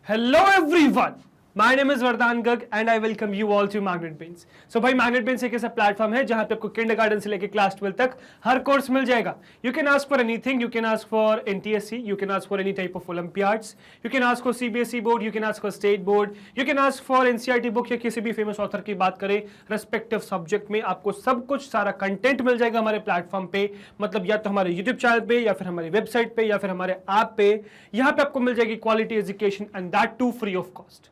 Hello everyone, my name is Vardhan Garg and I welcome you all to MagnetBeans. So भाई MagnetBeans एक ऐसा platform है जहां पे आपको किंडरगार्टन से लेके क्लास 12 तक हर कोर्स मिल जाएगा. You can ask for anything, you can ask for NTSC, you can ask for any type of Olympiads, you can ask for CBSE board, you can ask for state board, you can ask for NCERT book या किसी भी famous author की बात करें respective subject में आपको सब कुछ सारा कंटेंट मिल जाएगा हमारे प्लेटफॉर्म पे. मतलब या तो हमारे यूट्यूब चैनल पे या फिर हमारी वेबसाइट पे या फिर हमारे ऐप पे. यहाँ पे आपको मिल जाएगी quality education and that too free of cost.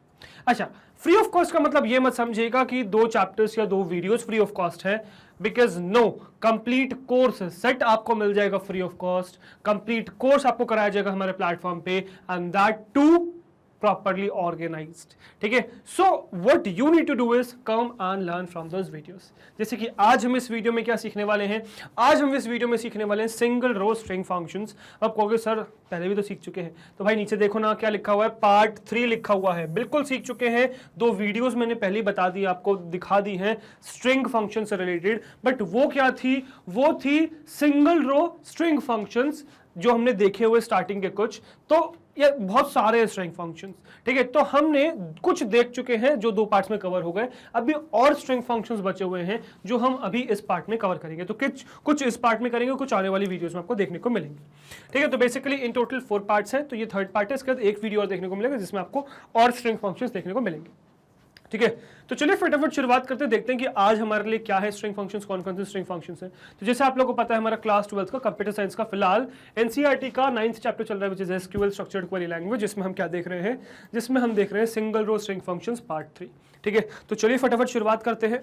अच्छा, फ्री ऑफ कॉस्ट का मतलब ये मत समझिएगा कि 2 चैप्टर्स या 2 वीडियोस फ्री ऑफ कॉस्ट है, because no, complete course set आपको मिल जाएगा free of cost. Complete course आपको कराया जाएगा हमारे प्लेटफॉर्म पे and that too properly organized. ठीक है, so what you need to do is come and learn from those videos. जैसे कि आज हम इस वीडियो में क्या सीखने वाले हैं, आज हम इस वीडियो में सीखने वाले हैं सिंगल रो स्ट्रिंग फंक्शंस. अब कहोगे सर पहले भी तो सीख चुके हैं, तो भाई नीचे देखो ना क्या लिखा हुआ है, पार्ट 3 लिखा हुआ है. बिल्कुल सीख चुके हैं, 2 वीडियोस मैंने पहले ही बता दी, आपको दिखा दी हैं स्ट्रिंग फंक्शन से रिलेटेड. बट वो क्या थी, वो थी सिंगल रो स्ट्रिंग फंक्शंस जो हमने देखे हुए स्टार्टिंग के कुछ. तो ये बहुत सारे स्ट्रिंग फंक्शंस, ठीक है, तो हमने कुछ देख चुके हैं जो 2 पार्ट्स में कवर हो गए. अभी और स्ट्रिंग फंक्शंस बचे हुए हैं जो हम अभी इस पार्ट में कवर करेंगे. तो कुछ इस पार्ट में करेंगे, कुछ आने वाली वीडियोस में आपको देखने को मिलेंगे. ठीक है, तो बेसिकली इन टोटल 4 पार्ट्स हैं, तो ये 3rd पार्ट है. इसके बाद एक वीडियो और देखने को मिलेगा जिसमें आपको और स्ट्रिंग फंक्शंस देखने को मिलेंगे. ठीक है, तो चलिए फटाफट शुरुआत करते हैं, देखते हैं कि आज हमारे लिए क्या है स्ट्रिंग फंक्शंस, कौन कौन से स्ट्रिंग फंक्शंस हैं. तो जैसे आप लोगों को पता है हमारा क्लास 12 का कंप्यूटर साइंस का फिलहाल एनसीईआरटी का 9th चैप्टर चल रहा है, which is SQL structured query language, जिसमें हम क्या देख रहे हैं, जिसमें हम देख रहे हैं single row string functions part 3. ठीक है, तो चलिए फटाफट शुरुआत करते हैं.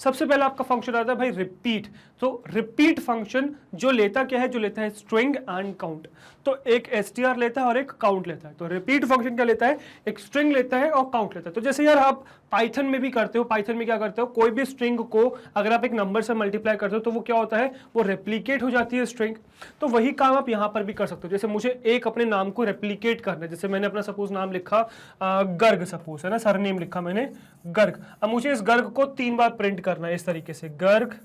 सबसे पहले आपका फंक्शन आता है भाई रिपीट. तो रिपीट फंक्शन जो लेता क्या है, जो लेता है स्ट्रिंग एंड काउंट. तो एक str लेता है और एक काउंट लेता है. तो रिपीट फंक्शन क्या लेता है, एक स्ट्रिंग लेता है और काउंट लेता है. तो जैसे यार आप पाइथन में भी करते हो, पाइथन में क्या करते हो, कोई भी स्ट्रिंग को अगर आप एक नंबर से मल्टीप्लाई करते हो तो वो क्या होता है, वो रेप्लीकेट हो जाती है स्ट्रिंग. तो वही काम आप यहाँ पर भी कर सकते हो. जैसे मुझे एक अपने नाम को रेप्लीकेट करना है, जैसे मैंने अपना सपोज नाम लिखा गर्ग, सपोज है ना, सरनेम लिखा मैंने गर्ग. अब मुझे इस गर्ग को 3 बार प्रिंट करना है इस तरीके से, गर्ग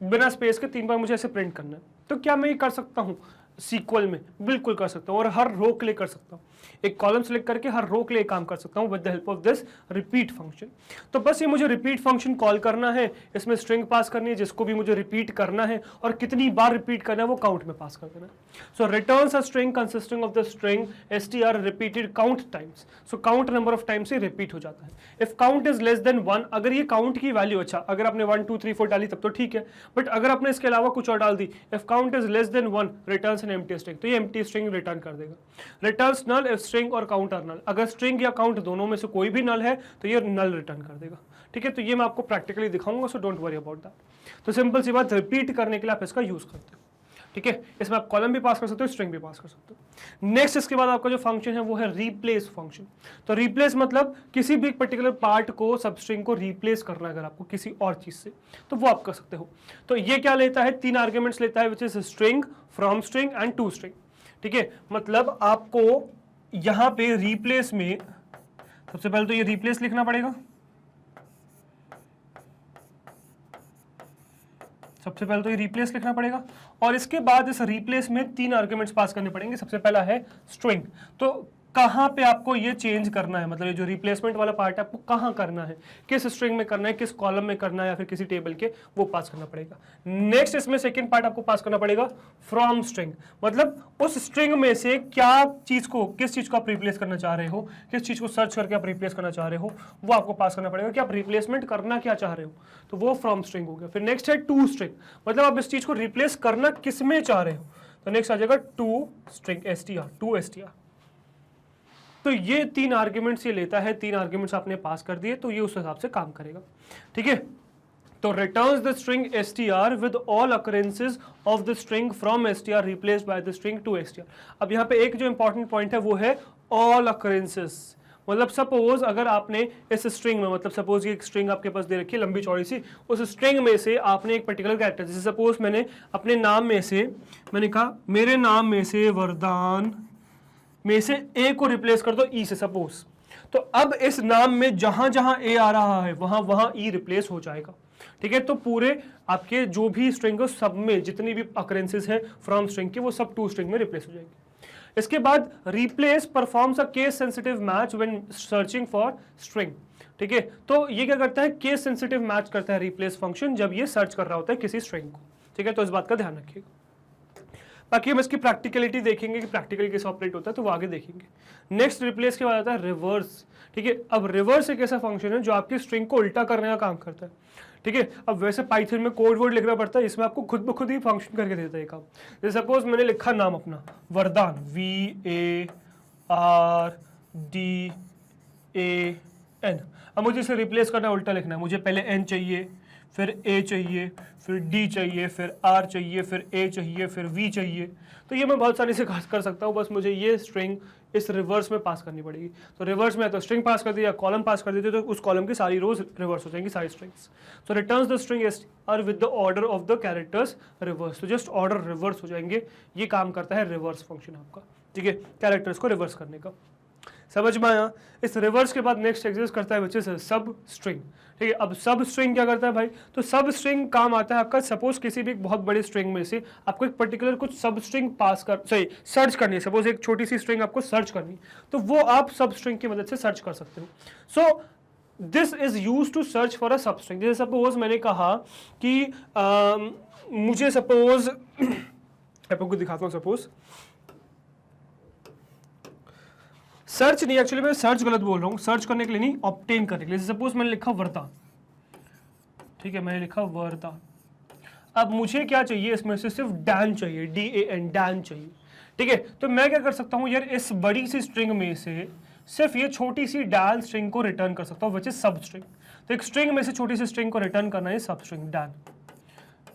बिना स्पेस के 3 बार मुझे ऐसे प्रिंट करना है. तो क्या मैं ये कर सकता हूं सीक्वल में? बिल्कुल कर सकता हूं, और हर रो के लिए कर सकता हूं. एक कॉलम सेलेक्ट करके हर रो के लिए काम कर सकता हूं with the help of this repeat function. तो बस ये मुझे रिपीट फंक्शन कॉल करना है, इसमें स्ट्रिंग पास करनी है जिसको भी मुझे रिपीट करना है, और कितनी बार रिपीट करना है वो काउंट में पास कर देना है. So returns a string consisting of the string str repeated count times. So count number of times से रिपीट हो जाता है. If count is less than 1, अगर ये काउंट की वैल्यू, अच्छा अगर आपने 1 2 3 4 डाली तब तो ठीक है, बट अगर आपने इसके अलावा कुछ और डाल दी, if count is less than 1 returns an empty string. तो ये एम्प्टी स्ट्रिंग रिटर्न कर देगा. रिटर्न्स नल इफ स्ट्रिंग और काउंट आर नल. अगर स्ट्रिंग या काउंट दोनों में से कोई भी नल है तो ये नल रिटर्न कर देगा. ठीक है, तो ये मैं आपको प्रैक्टिकली दिखाऊंगा, so don't worry about that. तो सिंपल सी बात, रिपीट करने के लिए आप इसका यूज करते हो. ठीक है, इसमें आप कॉलम भी पास कर सकते हो, स्ट्रिंग भी पास कर सकते हो. नेक्स्ट इसके बाद आपका जो फंक्शन है वो है रिप्लेस फंक्शन. तो रिप्लेस मतलब किसी भी पर्टिकुलर पार्ट को, सब स्ट्रिंग को रिप्लेस करना है अगर आपको किसी और चीज से, तो वो आप कर सकते हो. तो ये क्या लेता है, 3 आर्ग्यूमेंट्स लेता है, which is string, from string and to string. ठीक है, मतलब आपको यहां पे रिप्लेस में सबसे पहले तो ये रिप्लेस लिखना पड़ेगा. सबसे पहले तो ये रिप्लेस लिखना पड़ेगा, और इसके बाद इस रिप्लेस में 3 आर्ग्यूमेंट्स पास करने पड़ेंगे. सबसे पहला है स्ट्रिंग. तो कहां पे आपको ये चेंज करना है, मतलब ये जो रिप्लेसमेंट वाला पार्ट है आपको कहां करना है, किस स्ट्रिंग में करना है, किस कॉलम में करना है, या फिर किसी टेबल के, वो पास करना पड़ेगा. नेक्स्ट इसमें सेकंड पार्ट आपको पास करना पड़ेगा फ्रॉम स्ट्रिंग. मतलब उस स्ट्रिंग में से क्या चीज को, किस चीज को आप रिप्लेस करना चाह रहे हो, किस चीज को सर्च करके आप रिप्लेस करना चाह रहे हो, वो आपको पास करना पड़ेगा कि आप रिप्लेसमेंट करना क्या चाह रहे हो. तो वो फ्रॉम स्ट्रिंग हो गया. फिर नेक्स्ट है टू स्ट्रिंग, मतलब आप इस चीज को रिप्लेस करना किस में चाह रहे हो. तो नेक्स्ट आ जाएगा to string, str, to str. तो ये 3 आर्ग्यूमेंट्स ये लेता है, 3 आर्ग्यूमेंट्स आपने पास कर दिए तो ये उस हिसाब से काम करेगा. ठीक है, तो returns the string str with all occurrences of the string from str replaced by the string to str. अब यहाँ पे एक जो इंपॉर्टेंट पॉइंट है वो है ऑल अकरेंसेस. मतलब सपोज अगर आपने इस स्ट्रिंग में, मतलब सपोज ये एक स्ट्रिंग आपके पास दे रखी है लंबी चौड़ी सी, उस स्ट्रिंग में से आपने एक पर्टिकुलर कैरेक्टर, जैसे सपोज मैंने अपने नाम में से, मैंने कहा मेरे नाम में से वरदान में से ए को रिप्लेस कर दो ई से सपोज. तो अब इस नाम में जहां जहां ए आ रहा है वहां वहां ई रिप्लेस हो जाएगा. ठीक है, तो पूरे आपके जो भी स्ट्रिंग है सब में जितनी भी अकरेंसेस है फ्रॉम स्ट्रिंग की वो सब टू स्ट्रिंग में रिप्लेस हो जाएंगे। इसके बाद replace performs a case sensitive match when searching for string. ठीक है, तो ये क्या करता है, केस सेंसिटिव मैच करता है रिप्लेस फंक्शन जब ये सर्च कर रहा होता है किसी स्ट्रिंग को। ठीक है, तो इस बात का ध्यान रखिएगा। बाकी हम इसकी प्रैक्टिकलिटी देखेंगे कि प्रैक्टिकली कैसे ऑपरेट होता है, तो वो आगे देखेंगे। नेक्स्ट रिप्लेस के बाद आता है रिवर्स। ठीक है, अब रिवर्स एक ऐसा फंक्शन है जो आपकी स्ट्रिंग को उल्टा करने का काम करता है। ठीक है, अब वैसे पाइथन में कोड वर्ड लिखना पड़ता है, इसमें आपको खुद ब खुद ही फंक्शन करके देता है काम। जैसे सपोज मैंने लिखा नाम अपना वरदान, VARDAN। अब मुझे इसे रिप्लेस करना, उल्टा लिखना है। मुझे पहले N चाहिए, फिर A चाहिए, फिर D चाहिए, फिर R चाहिए, फिर A चाहिए, फिर V चाहिए। तो ये मैं बहुत सारी से कर सकता हूँ, बस मुझे ये स्ट्रिंग इस रिवर्स में पास करनी पड़ेगी। तो रिवर्स में तो स्ट्रिंग पास कर दी या कॉलम पास कर देते तो उस कॉलम की सारी रोज रिवर्स हो जाएंगी, सारी strings. So returns the string are with the order of the characters reverse. तो जस्ट ऑर्डर रिवर्स हो जाएंगे, ये काम करता है रिवर्स फंक्शन आपका। ठीक है, कैरेक्टर्स को रिवर्स करने का। समझ में आया? इस रिवर्स के बाद नेक्स्ट एग्जिस्ट करता है विच इज सब स्ट्रिंग। ठीक है, अब सब स्ट्रिंग क्या करता है भाई, तो सब स्ट्रिंग काम आता है आपका, सपोज किसी भी एक बहुत बड़ी स्ट्रिंग में से आपको एक पर्टिकुलर कुछ सब स्ट्रिंग पास कर सर्च करनी है। सपोज एक छोटी सी स्ट्रिंग आपको सर्च करनी, तो वो आप सब स्ट्रिंग की मदद से सर्च कर सकते हो। So this is use to search for a substring. जैसे सपोज मैंने कहा कि मुझे सपोज आपको दिखाता हूँ, सपोज सर्च नहीं, एक्चुअली मैं सर्च गलत बोल रहा हूँ, सर्च करने के लिए नहीं, ऑब्टेन करने के लिए। सपोज मैंने लिखा वरदान। ठीक है, मैंने लिखा वरदान। अब मुझे क्या चाहिए, इसमें से सिर्फ डैन चाहिए, DAN, डैन चाहिए। ठीक है, तो मैं क्या कर सकता हूँ यार, इस बड़ी सी स्ट्रिंग में से सिर्फ ये छोटी सी डैन स्ट्रिंग को रिटर्न कर सकता हूँ, विच इज सब स्ट्रिंग। तो एक स्ट्रिंग में से छोटी सी स्ट्रिंग को रिटर्न करना है सब स्ट्रिंग डैन।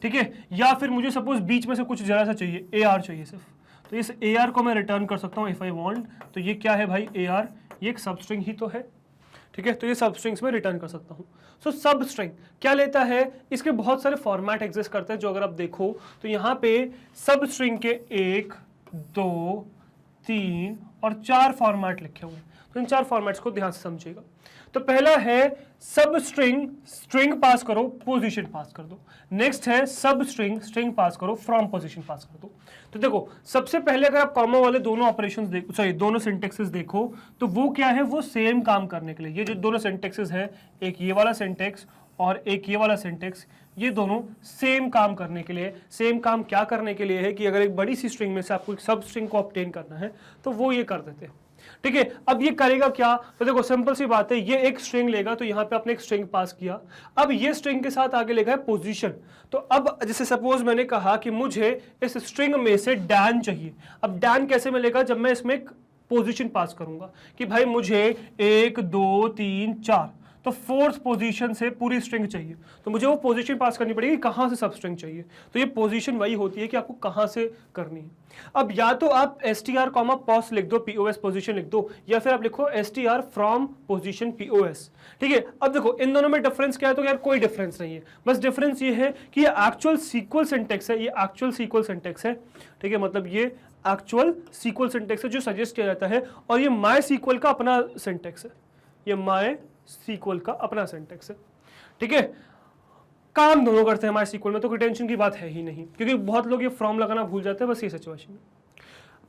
ठीक है, या फिर मुझे सपोज बीच में से कुछ जरा सा चाहिए, AR चाहिए सिर्फ, तो इस AR को मैं रिटर्न कर सकता हूँ इफ आई वांट। तो ये क्या है भाई, AR, ये एक सब स्ट्रिंग ही तो है। ठीक है, तो ये सब स्ट्रिंग्स में रिटर्न कर सकता हूँ। सो सब स्ट्रिंग क्या लेता है, इसके बहुत सारे फॉर्मेट एग्जिस्ट करते हैं, जो अगर आप देखो तो यहाँ पे सब स्ट्रिंग के 1, 2, 3 और 4 फॉर्मेट लिखे हुए हैं। तो इन 4 फॉर्मेट्स को ध्यान से समझिएगा। तो पहला है सब स्ट्रिंग, स्ट्रिंग पास करो, पोजीशन पास कर दो। नेक्स्ट है सब स्ट्रिंग, स्ट्रिंग पास करो, फ्रॉम पोजीशन पास कर दो। तो देखो सबसे पहले अगर आप कॉमा वाले दोनों ऑपरेशंस देखो, सॉरी दोनों सिंटेक्सेस देखो, तो वो क्या है, वो सेम काम करने के लिए, ये जो दोनों सिंटेक्सेस है, एक ये वाला सिंटेक्स और एक ये वाला सिंटेक्स, ये दोनों सेम काम करने के लिए। सेम काम क्या करने के लिए है कि अगर एक बड़ी सी स्ट्रिंग में से आपको एक सब स्ट्रिंग को ऑब्टेन करना है तो वो ये कर देते हैं। ठीक है, अब ये करेगा क्या, तो देखो सिंपल सी बात है, ये एक स्ट्रिंग लेगा, तो यहां पे आपने एक स्ट्रिंग पास किया। अब ये स्ट्रिंग के साथ आगे लेगा है पोजीशन। तो अब जैसे सपोज मैंने कहा कि मुझे इस स्ट्रिंग में से डैन चाहिए। अब डैन कैसे मिलेगा, जब मैं इसमें एक पोजीशन पास करूंगा कि भाई मुझे 1, 2, 3, 4, तो 4th पोजीशन से पूरी स्ट्रिंग चाहिए, तो मुझे वो पोजीशन पास करनी पड़ेगी, कहां से सब स्ट्रिंग चाहिए। तो ये पोजीशन वही होती है कि आपको कहां से करनी है। अब या तो आप str POS लिख दो, POS पोजीशन लिख दो, या फिर आप लिखो str फ्रॉम पोजीशन POS। ठीक है, अब देखो इन दोनों में डिफरेंस क्या है, तो यार कोई डिफरेंस नहीं है, बस डिफरेंस ये है कि ये एक्चुअल सीक्वल सिंटेक्स है, ये एक्चुअल सीक्वल सिंटेक्स है। ठीक है, मतलब ये एक्चुअल सीक्वल सिंटेक्स है जो सजेस्ट किया जाता है, और ये माई सीक्वल का अपना सिंटेक्स है, ये माई सीक्वल का अपना सिंटेक्स है। ठीक है, काम दोनों करते हैं माई सीक्वल में, तो कोई टेंशन की बात है ही नहीं, क्योंकि बहुत लोग ये फ्रॉम लगाना भूल जाते हैं, बस ये सिचुएशन में।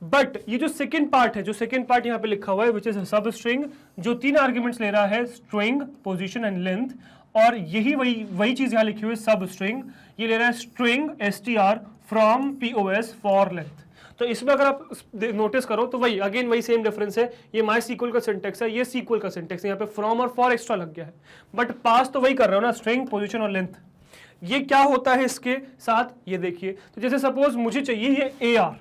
बट ये जो सेकंड पार्ट है, जो सेकंड पार्ट यहाँ पे लिखा हुआ है विच इज सब स्ट्रिंग, जो 3 आर्ग्यूमेंट्स ले रहा है, स्ट्रिंग, पोजीशन एंड लेंथ, और यही वही चीज यहाँ लिखी हुई है सब स्ट्रिंग, ये ले रहा है string str from POS for length. तो इसमें अगर आप नोटिस करो तो वही अगेन वही सेम डिफरेंस है, ये माई सीक्वल का सिंटेक्स है, ये सीक्वल का सिंटेक्स है, यहाँ पे फ्रॉम और फॉर एक्स्ट्रा लग गया है, बट पास तो वही कर रहे हो ना, स्ट्रिंग, पोजीशन और लेंथ। ये क्या होता है इसके साथ, ये देखिए, तो जैसे सपोज मुझे चाहिए ये AR,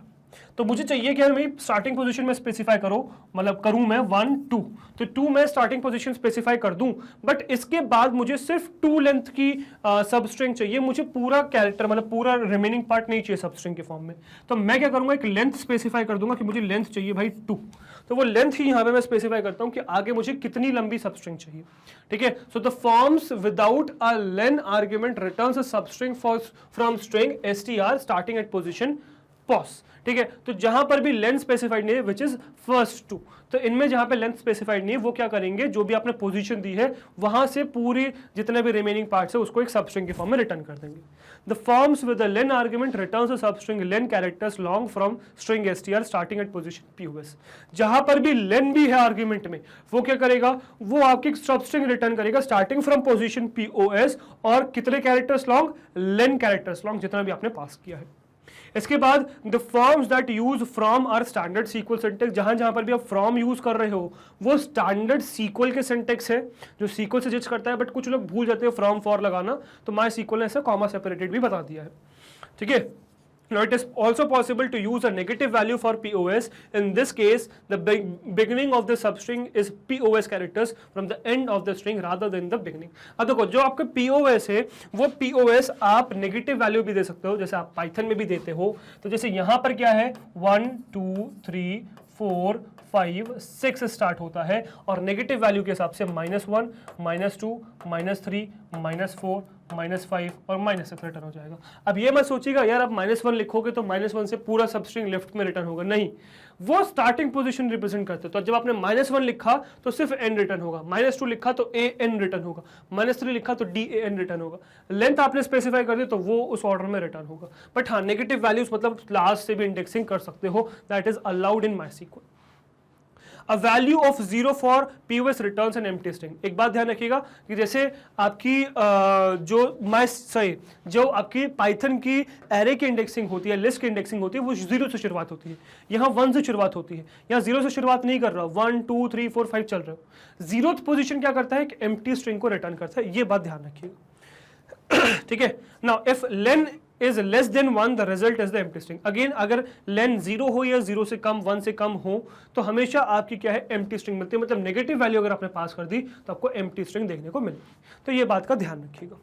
तो मुझे चाहिए कि यार मेरी स्टार्टिंग पोजीशन में स्पेसिफाई करो, मतलब करूं मैं 1, 2, तो 2 मैं स्टार्टिंग पोजीशन स्पेसिफाई कर दूं, बट इसके बाद मुझे सिर्फ 2 लेंथ की सब स्ट्रिंग चाहिए, मुझे पूरा कैरेक्टर मतलब पूरा रिमेनिंग पार्ट नहीं चाहिए सब स्ट्रिंग के फॉर्म में। तो मैं क्या करूंगा, एक लेंथ स्पेसिफाई कर दूंगा कि मुझे लेंथ चाहिए भाई 2, तो वो लेंथ ही यहाँ पे मैं स्पेसिफाई करता हूँ कि आगे मुझे कितनी लंबी सब स्ट्रिंग चाहिए। ठीक है, so the forms without a len argument returns a substring from string str starting at position pos, ठीक है। तो जहां पर भी लेंथ स्पेसिफाइड नहीं है विच इज फर्स्ट टू, तो इनमें जहां पे लेंथ स्पेसिफाइड नहीं है वो क्या करेंगे, जो भी आपने पोजीशन दी है वहां से पूरी जितने भी रिमेनिंग पार्ट्स है उसको एक सबस्ट्रिंग के फॉर्म में रिटर्न कर देंगे। The forms with the lane argument returns a substring lane characters long from string str starting at position pos। जहां पर भी लेन भी है आर्गुमेंट में वो क्या करेगा, वो आपकी सबस्ट्रिंग रिटर्न करेगा स्टार्टिंग फ्रॉम पोजीशन pos और कितने characters long, len characters long जितना भी आपने पास किया है। इसके बाद the forms that use from are standard SQL syntax, जहां पर भी आप फ्रॉम यूज कर रहे हो वो स्टैंडर्ड सीक्वल के सिंटेक्स है जो सीक्वल सजेस्ट करता है, बट कुछ लोग भूल जाते हैं फ्रॉम फॉर लगाना, तो माई सीक्वल ने ऐसा कॉमा सेपरेटेड भी बता दिया है, ठीक है। Now it is also possible to use a negative value for POS. In this case, the beginning of the substring is POS characters from the end of the string rather than the beginning. अब देखो जो आपका POS है वो POS आप negative value भी दे सकते हो, जैसे आप पाइथन में भी देते हो। तो जैसे यहाँ पर क्या है 1 2 3 4 5 6 स्टार्ट होता है और नेगेटिव वैल्यू के हिसाब से -1 -2 -3 -4 -5 और -6 रिटर्न हो जाएगा। अब ये मत सोचिएगा यार आप -1 लिखोगे तो -1 से पूरा सबस्ट्रिंग लेफ्ट में रिटर्न होगा, नहीं, वो स्टार्टिंग पोजीशन रिप्रेजेंट करते हैं। तो जब आपने -1 लिखा तो सिर्फ n रिटर्न होगा, -2 लिखा तो an रिटर्न होगा, -3 लिखा तो dan रिटर्न होगा, लेंथ आपने स्पेसिफाई कर दी तो वो उस ऑर्डर में रिटर्न होगा। बट हाँ नेगेटिव वैल्यूज मतलब लास्ट से भी इंडेक्सिंग कर सकते हो, that is allowed in MySQL। A value of 0 for POS returns an empty string। एक बात ध्यान रखिएगा कि जैसे आपकी जो आपकी पाइथन की एरे की इंडेक्सिंग होती है, लिस्ट की इंडेक्सिंग होती है, वो 0 से शुरुआत होती है, यहाँ 1 से शुरुआत होती है। यहाँ 0 से शुरुआत नहीं कर रहा, 1 2 3 4 5 चल रहे हो। 0th पोजीशन क्या करता है, एम्प्टी स्ट्रिंग को रिटर्न करता है, ये बात ध्यान रखिएगा, ठीक है। Now if lane is less than 1 the result is the empty string। Again अगर लेन 0 हो या 0 से कम 1 से कम हो तो हमेशा आपकी क्या है empty string मिलती है, मतलब नेगेटिव वैल्यू अगर आपने पास कर दी तो आपको empty string देखने को मिलेगी। तो ये बात का ध्यान रखिएगा,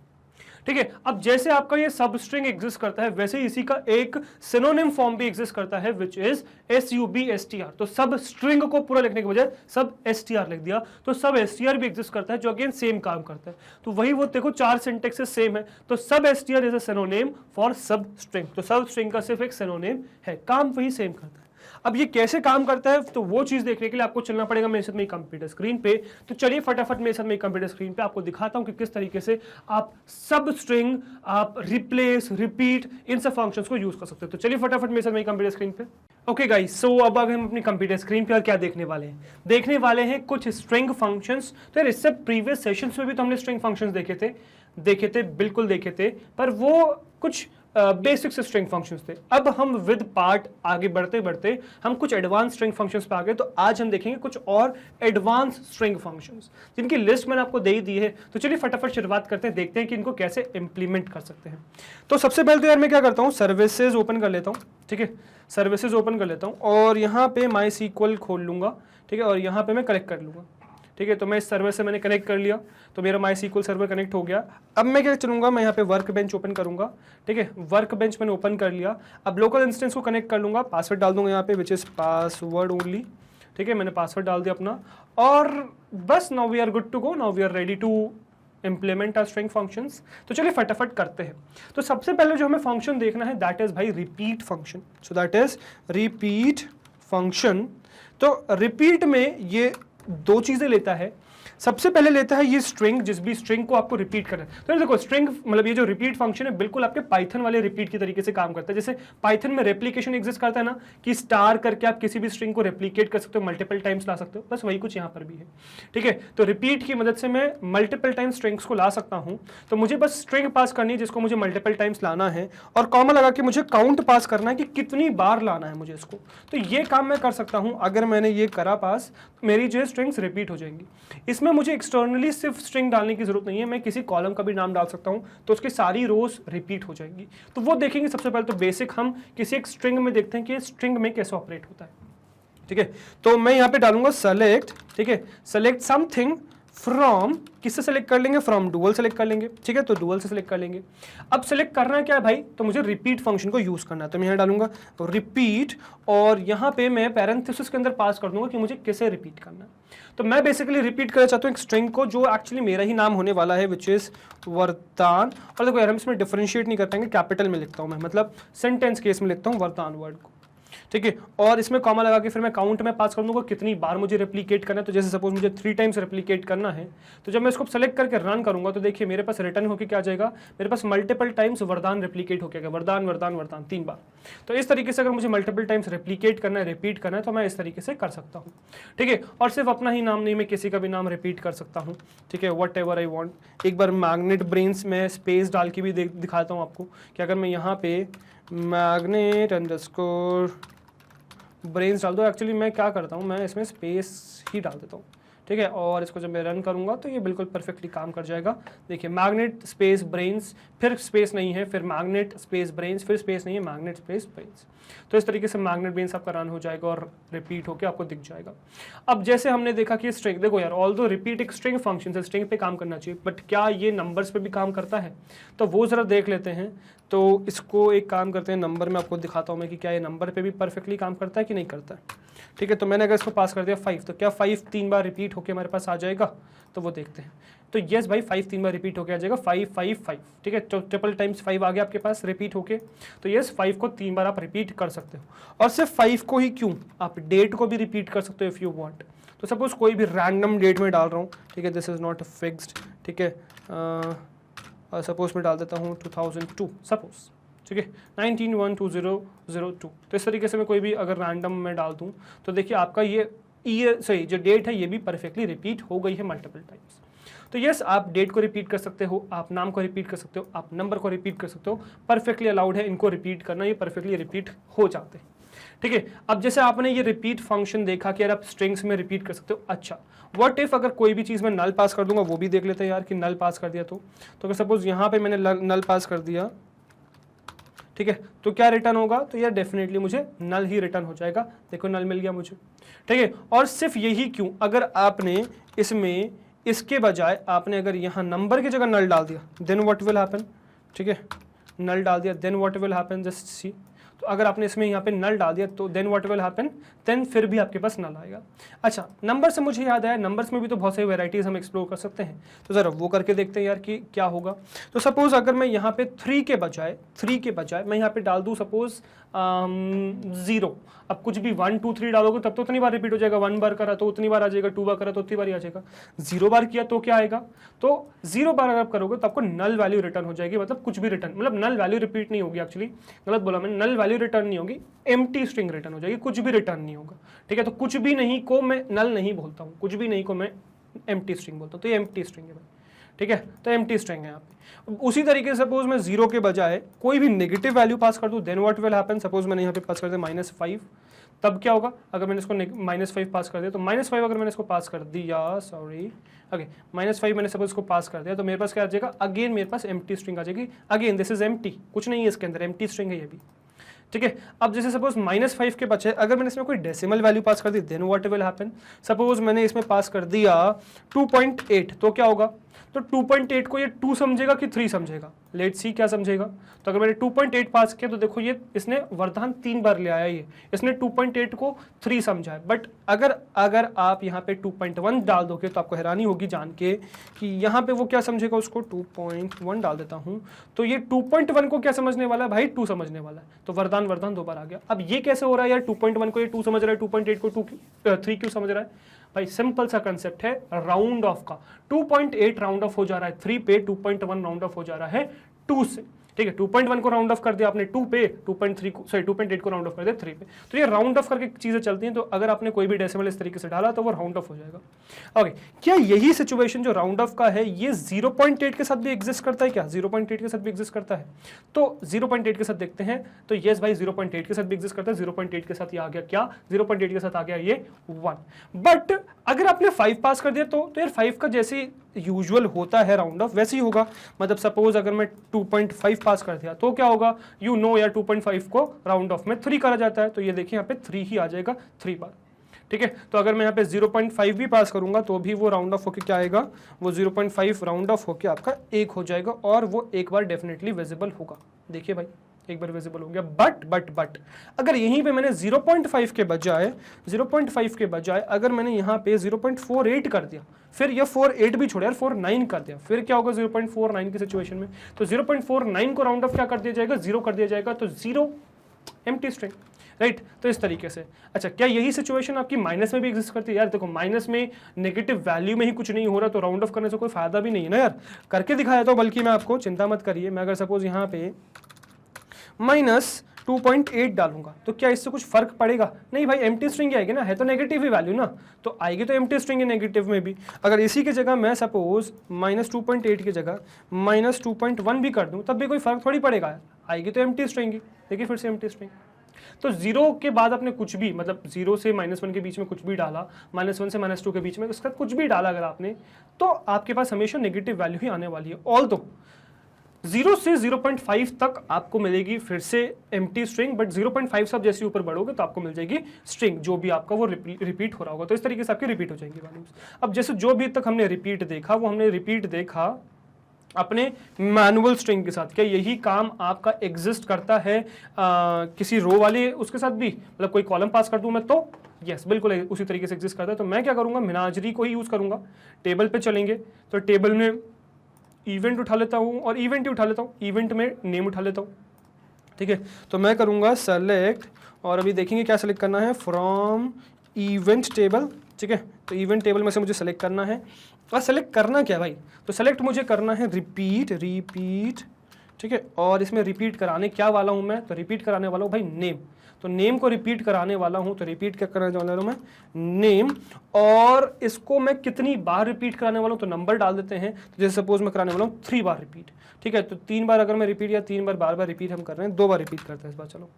ठीक है। अब जैसे आपका ये सब स्ट्रिंग एग्जिस्ट करता है वैसे इसी का एक सिनोनिम फॉर्म भी एग्जिस्ट करता है विच इज SUBSTR। तो सब स्ट्रिंग को पूरा लिखने के बजाय सब STR लिख दिया, तो सब STR भी एग्जिस्ट करता है जो अगेन सेम काम करता है। तो वही वो देखो 4 सिंटेक्सेस सेम है, तो सब STR is a synonym for सब स्ट्रिंग। तो सब स्ट्रिंग का सिर्फ एक सिनोनिम है, काम वही सेम करता है। अब ये कैसे काम करता है तो वो चीज देखने के लिए आपको चलना पड़ेगा मेरे साथ में कंप्यूटर स्क्रीन पे। तो चलिए फटाफट मेरे साथ में कंप्यूटर स्क्रीन पे आपको दिखाता हूं कि किस तरीके से आप सब स्ट्रिंग, आप रिप्लेस, रिपीट, इन सब फंक्शंस को यूज कर सकते हो। तो चलिए फटाफट मेरे साथ में कंप्यूटर स्क्रीन पे। ओके गाइस, सो अब अगर हम अपनी कंप्यूटर स्क्रीन पे और क्या देखने वाले हैं, देखने वाले हैं कुछ स्ट्रिंग फंक्शंस। तो यार इससे प्रीवियस सेशंस में भी तो हमने स्ट्रिंग फंक्शंस देखे थे, बिल्कुल देखे थे, पर वो कुछ बेसिक से स्ट्रिंग फंक्शंस थे। अब हम विद पार्ट आगे बढ़ते बढ़ते हम कुछ एडवांस स्ट्रिंग फंक्शंस पे आ गए। तो आज हम देखेंगे कुछ और एडवांस स्ट्रिंग फंक्शंस जिनकी लिस्ट मैंने आपको दे ही दी है। तो चलिए फटाफट शुरुआत करते हैं, देखते हैं कि इनको कैसे इंप्लीमेंट कर सकते हैं। तो सबसे पहले तो यार मैं क्या करता हूँ, सर्विसेज ओपन कर लेता हूँ, ठीक है। सर्विसेज ओपन कर लेता हूँ और यहाँ पे MySQL खोल लूंगा, ठीक है, और यहाँ पे मैं कनेक्ट कर लूंगा, ठीक है। तो मैं इस सर्वर से मैंने कनेक्ट कर लिया, तो मेरा MySQL सर्वर कनेक्ट हो गया। अब मैं क्या चलूंगा, मैं यहाँ पे वर्क बेंच ओपन करूंगा, ठीक है। वर्क बेंच मैंने ओपन कर लिया। अब लोकल इंस्टेंस को कनेक्ट कर लूंगा, पासवर्ड डाल दूंगा यहाँ पे विच इज पासवर्ड ओनली, ठीक है। मैंने पासवर्ड डाल दिया अपना और बस now we are good to go, now we are ready to implement our string functions. तो चलिए फटाफट करते हैं। तो सबसे पहले जो हमें फंक्शन देखना है दैट इज भाई repeat function. So that is repeat function. तो रिपीट में ये दो चीजें लेता है। सबसे पहले लेता है ये स्ट्रिंग, जिस भी स्ट्रिंग को आपको रिपीट करना है। तो देखो स्ट्रिंग मतलब ये जो रिपीट फंक्शन है बिल्कुल आपके पाइथन वाले रिपीट की तरीके से काम करता है। जैसे पाइथन में रेप्लिकेशन एग्जिस्ट करता है ना, कि स्टार करके आप किसी भी स्ट्रिंग को रेप्लिकेट कर सकते हो, मल्टीपल टाइम्स ला सकते हो, बस वही कुछ यहाँ पर भी है, ठीक है। तो रिपीट की मदद से मैं मल्टीपल टाइम्स स्ट्रिंग्स को ला सकता हूँ। तो मुझे बस स्ट्रिंग पास करनी है जिसको मुझे मल्टीपल टाइम्स लाना है और कॉमा लगा के मुझे काउंट पास करना है कि कितनी बार लाना है मुझे इसको। तो ये काम मैं कर सकता हूँ। अगर मैंने ये करा पास, मेरी जो स्ट्रिंग्स रिपीट हो जाएंगी। इसमें मुझे एक्सटर्नली सिर्फ स्ट्रिंग डालने की जरूरत नहीं है, मैं किसी कॉलम का भी नाम डाल सकता हूं तो उसकी सारी रोज रिपीट हो जाएंगी। तो वो देखेंगे। सबसे पहले तो बेसिक हम किसी एक स्ट्रिंग में देखते हैं कि स्ट्रिंग में कैसे ऑपरेट होता है, ठीक है। तो मैं यहां पे डालूंगा सेलेक्ट, ठीक है, सेलेक्ट समथिंग फ्रॉम किससे सेलेक्ट कर लेंगे, फ्रॉम डुअल सेलेक्ट कर लेंगे, ठीक है, तो डुअल से सेलेक्ट कर लेंगे। अब सेलेक्ट करना है क्या है भाई, तो मुझे रिपीट फंक्शन को यूज करना है, तो मैं यहाँ डालूंगा रिपीट, और यहाँ पे मैं पैरेंथेसिस के अंदर पास कर दूंगा कि मुझे किसे रिपीट करना है। तो मैं बेसिकली रिपीट करना चाहता हूँ एक स्ट्रिंग को जो एक्चुअली मेरा ही नाम होने वाला है, विच इज वरदान। और देखो यार हम इसमें डिफरेंशिएट नहीं कर पाएंगे, कैपिटल में लिखता हूँ मैं, मतलब सेंटेंस केस में लिखता हूँ वरदान वर्ड को, ठीक है, और इसमें कॉमा लगा के फिर मैं काउंट में पास कर दूंगा कितनी बार मुझे रेप्लिकेट करना है। तो जैसे सपोज मुझे 3 टाइम्स रेप्लिकेट करना है, तो जब मैं इसको सेलेक्ट करके रन करूंगा तो देखिए मेरे पास रिटर्न होकर क्या आ जाएगा, मेरे पास मल्टीपल टाइम्स वरदान रेप्लिकेट होकर वरदान वरदान वरदान 3 बार। तो इस तरीके से अगर मुझे मल्टीपल टाइम्स रेप्लिकेट करना है, रिपीट करना है, तो मैं इस तरीके से कर सकता हूँ, ठीक है। और सिर्फ अपना ही नाम नहीं, मैं किसी का भी नाम रिपीट कर सकता हूँ, ठीक है, वट एवर आई वॉन्ट। एक बार मैग्नेट ब्रेन्स में स्पेस डाल के भी दिखाता हूँ आपको कि अगर मैं यहाँ पे मैग्नेट अंडरस्कोर ब्रेन्स डाल दो, एक्चुअली मैं क्या करता हूँ, मैं इसमें स्पेस ही डाल देता हूँ, ठीक है, और इसको जब मैं रन करूँगा तो ये बिल्कुल परफेक्टली काम कर जाएगा। देखिए मैग्नेट स्पेस ब्रेन्स, फिर स्पेस नहीं है, फिर मैग्नेट स्पेस ब्रेन्स, फिर स्पेस नहीं है, मैग्नेट स्पेस ब्रेन्स। तो इस तरीके से मैग्नेट ब्रेन्स आपका रन हो जाएगा और रिपीट होकर आपको दिख जाएगा। अब जैसे हमने देखा कि स्ट्रिंग, देखो यार ऑल्दो रिपीट एक स्ट्रिंग फंक्शन है, स्ट्रिंग पे काम करना चाहिए, बट क्या ये नंबर्स पे भी काम करता है, तो वो ज़रा देख लेते हैं। तो इसको एक काम करते हैं, नंबर में आपको दिखाता हूँ मैं कि क्या ये नंबर पे भी परफेक्टली काम करता है कि नहीं करता है, ठीक है। तो मैंने अगर इसको पास कर दिया 5, तो क्या 5 3 बार रिपीट होकर हमारे पास आ जाएगा, तो वो देखते हैं। तो यस भाई 5 3 बार रिपीट होकर आ जाएगा, 5 5 5, ठीक है, तो ट्रिपल टाइम्स 5 आ गया आपके पास रिपीट होके। तो यस 5 को 3 बार आप रिपीट कर सकते हो, और सिर्फ 5 को ही क्यों, आप डेट को भी रिपीट कर सकते हो इफ़ यू वांट। तो सपोज कोई भी रैंडम डेट में डाल रहा हूँ, ठीक है, दिस इज़ नॉट फिक्स्ड, ठीक है, सपोज मैं डाल देता हूँ 2002 सपोज, ठीक है, 19/1/2002। तो इस तरीके से मैं कोई भी अगर रैंडम में डाल दूँ तो देखिए आपका ये ईयर सही जो डेट है ये भी परफेक्टली रिपीट हो गई है मल्टीपल टाइम्स। तो यस आप डेट को रिपीट कर सकते हो, आप नाम को रिपीट कर सकते हो, आप नंबर को रिपीट कर सकते हो, परफेक्टली अलाउड है इनको रिपीट करना, ये परफेक्टली रिपीट हो जाते हैं, ठीक है। अब जैसे आपने ये रिपीट फंक्शन देखा कि यार आप स्ट्रिंग्स में रिपीट कर सकते हो। अच्छा व्हाट इफ अगर कोई भी चीज़ में नल पास कर दूंगा, वो भी देख लेते हैं यार कि नल पास कर दिया तो अगर सपोज यहाँ पे मैंने नल पास कर दिया, ठीक है, तो क्या रिटर्न होगा, तो यार डेफिनेटली मुझे नल ही रिटर्न हो जाएगा। देखो नल मिल गया मुझे, ठीक है। और सिर्फ यही क्यों, अगर आपने इसमें इसके बजाय आपने अगर यहाँ नंबर की जगह नल डाल दिया, देन व्हाट विल हैपन, ठीक है, नल डाल दिया, then what will happen, just see. तो अगर आपने इसमें यहाँ पे नल डाल दिया तो then what will happen, then फिर भी आपके पास नल आएगा। अच्छा नंबर से मुझे याद आया, नंबर्स में भी तो बहुत सारी वेराइटीज़ हम एक्सप्लोर कर सकते हैं, तो ज़रा वो करके देखते हैं यार कि क्या होगा। तो सपोज़ अगर मैं यहाँ पे 3 के बजाय मैं यहाँ पे डाल दूँ सपोज़ 0। अब कुछ भी 1 2 3 डालोगे तब तो उतनी बार रिपीट हो जाएगा, 1 बार करा तो उतनी बार आ जाएगा, 2 बार करा तो उतनी बार ही आ जाएगा, 0 बार किया तो क्या आएगा, तो 0 बार अगर आप करोगे तो आपको नल वैल्यू रिटर्न हो जाएगी, मतलब कुछ भी रिटर्न, मतलब नल वैल्यू रिपीट नहीं होगी, एक्चुअली गलत बोला मैंने, नल वैल्यू रिटर्न नहीं होगी, एम्प्टी स्ट्रिंग रिटर्न हो जाएगी, कुछ भी रिटर्न नहीं होगा, ठीक है। तो कुछ भी नहीं को मैं नल नहीं बोलता हूँ, कुछ भी नहीं को मैं एम्प्टी स्ट्रिंग बोलता हूँ, तो ये एम्प्टी स्ट्रिंग है भाई, ठीक है, तो एम्प्टी स्ट्रिंग है यहाँ पे। उसी तरीके से सपोज मैं 0 के बजाय कोई भी नेगेटिव वैल्यू पास कर दूँ, then what will happen, suppose मैंने यहाँ पे पास कर दिया -5, तब क्या होगा, अगर मैंने इसको -5 पास कर दिया, तो -5 अगर मैंने इसको पास कर दिया, सॉरी ओके, -5 मैंने सपोज इसको पास कर दिया, तो मेरे पास क्या आ जाएगा, अगेन मेरे पास एम्प्टी स्ट्रिंग आ जाएगी, अगेन दिस इज एम्प्टी, कुछ नहीं है इसके अंदर, एम्प्टी स्ट्रिंग है ये भी, ठीक है। अब जैसे सपोज -5 के बचे अगर मैंने इसमें कोई डेसिमल वैल्यू पास कर दी, then what will happen, suppose मैंने इसमें पास कर दिया 2.8, तो क्या होगा, तो 2.8 को ये 2 समझेगा कि 3 समझेगा, लेट्स सी क्या समझेगा। तो अगर मैंने 2.8 पास किया तो देखो ये इसने वरदान 3 बार ले आया, ये इसने 2.8 को 3 समझा है। बट अगर आप यहाँ पे 2.1 डाल दोगे तो आपको हैरानी होगी जान के कि यहाँ पे वो क्या समझेगा, उसको 2.1 डाल देता हूँ, तो ये 2.1 को क्या समझने वाला है भाई, 2 समझने वाला है, तो वरदान 2 बार आ गया। अब ये कैसे हो रहा है यार, 2.1 को ये 2 समझ रहा है, 2.8 को 3 क्यों समझ रहा है भाई, सिंपल सा कंसेप्ट है राउंड ऑफ का, 2.8 राउंड ऑफ हो जा रहा है 3 पे, 2.1 राउंड ऑफ हो जा रहा है 2 से, ठीक है। 2.1 को राउंड ऑफ कर दिया आपने 2 पे, 2.3 को सॉरी 2.8 को राउंड ऑफ कर दिया 3 पे, तो ये राउंड ऑफ करके चीजें चलती हैं। तो अगर आपने कोई भी डेसिमल इस तरीके से डाला तो वो राउंड ऑफ हो जाएगा। ओके, क्या यही सिचुएशन जो राउंड ऑफ का है ये 0.8 के साथ भी एग्जिस्ट करता है क्या, 0.8 के साथ भी एग्जिस्ट करता है, तो 0.8 के साथ देखते हैं, तो यस भाई 0.8 के साथ भी एग्जिस्ट करता है। 0.8 के साथ ये आ गया क्या, 0.8 के साथ आ गया ये 1। बट अगर आपने 5 पास कर दिया तो यार 5 का जैसे यूजुअल होता है राउंड ऑफ वैसे ही होगा। मतलब सपोज अगर मैं 2.5 पास कर दिया तो क्या होगा, यार 2.5 को राउंड ऑफ में 3 करा जाता है, तो ये देखिए यहाँ पे 3 ही आ जाएगा 3 बार, ठीक है। तो अगर मैं यहाँ पे 0.5 भी पास करूंगा तो भी वो राउंड ऑफ होके क्या आएगा, वो 0.5 राउंड ऑफ होके आपका 1 हो जाएगा और वो एक बार डेफिनेटली विजिबल होगा। देखिए भाई एक बार विजिबल हो गया। बट अगर यहीं पे मैंने 0.5 के बजाय अगर मैंने यहाँ पे 0.48 कर दिया, फिर ये 48 भी छोड़े यार 49 कर दिया, फिर क्या होगा 0.49 की सिचुएशन में, तो 0.49 को राउंड ऑफ क्या कर दिया जाएगा, 0 कर दिया जाएगा, तो 0 एम्प्टी स्ट्रिंग, राइट। तो इस तरीके से। अच्छा, क्या यही सिचुएशन आपकी माइनस में भी एग्जिस्ट करती है? यार देखो माइनस में नेगेटिव वैल्यू में ही कुछ नहीं हो रहा तो राउंड ऑफ करने से कोई फायदा भी नहीं है ना यार। करके दिखाया तो, बल्कि मैं आपको, चिंता मत करिए, मैं अगर सपोज यहाँ पे -2.8 डालूंगा तो क्या इससे कुछ फर्क पड़ेगा? नहीं भाई, एम्प्टी स्ट्रिंग आएगी ना, है तो नेगेटिव ही वैल्यू ना, तो आएगी तो एम्प्टी स्ट्रिंग है नेगेटिव में भी। अगर इसी की जगह मैं सपोज -2.8 की जगग -2.1 भी कर दूं तब भी कोई फर्क थोड़ी पड़ेगा, आएगी तो एम्प्टी स्ट्रिंग ही। देखिए फिर से एम्प्टी स्ट्रिंग। तो 0 के बाद आपने कुछ भी, मतलब 0 से -1 के बीच में कुछ भी डाला, -1 से -2 के बीच में उसका कुछ भी डाला अगर आपने, तो आपके पास हमेशा नेगेटिव वैल्यू ही आने वाली है। ऑल तो 0 से 0.5 तक आपको मिलेगी फिर से एम्प्टी स्ट्रिंग, बट 0.5 से आप जैसे ऊपर बढ़ोगे तो आपको मिल जाएगी स्ट्रिंग, जो भी आपका वो रिपीट हो रहा होगा। तो इस तरीके से आपकी रिपीट हो जाएंगी वैल्यूज। अब जैसे जो भी तक हमने रिपीट देखा वो हमने रिपीट देखा अपने मैनुअल स्ट्रिंग के साथ। क्या यही काम आपका एग्जिस्ट करता है किसी रो वाले उसके साथ भी? मतलब कोई कॉलम पास कर दूं मैं तो यस, बिल्कुल उसी तरीके से एग्जिस्ट करता है। तो मैं क्या करूंगा, मेनाजरी को ही यूज करूंगा। टेबल पे चलेंगे तो टेबल में इवेंट उठा लेता हूं और इवेंट ही उठा लेता हूं, इवेंट में नेम उठा लेता हूं, ठीक है। तो मैं करूंगा सेलेक्ट, और अभी देखेंगे क्या सेलेक्ट करना है, फ्रॉम इवेंट टेबल, ठीक है। तो इवेंट टेबल में से मुझे सेलेक्ट करना है, और सेलेक्ट करना क्या भाई, तो सेलेक्ट मुझे करना है रिपीट, ठीक है। और इसमें रिपीट कराने क्या वाला हूं मैं, तो रिपीट कराने वाला हूं भाई नेम। तो नेम को रिपीट कराने वाला हूं, तो रिपीट क्या कराने वाला हूं मैं, नेम। और इसको मैं कितनी बार रिपीट कराने वाला हूं, तो नंबर डाल देते हैं। तो जैसे सपोज मैं कराने वाला हूं 3 बार रिपीट, ठीक है। तो 3 बार अगर मैं रिपीट, या 3 बार बार रिपीट हम कर रहे हैं, 2 बार रिपीट करते हैं इस बार, चलो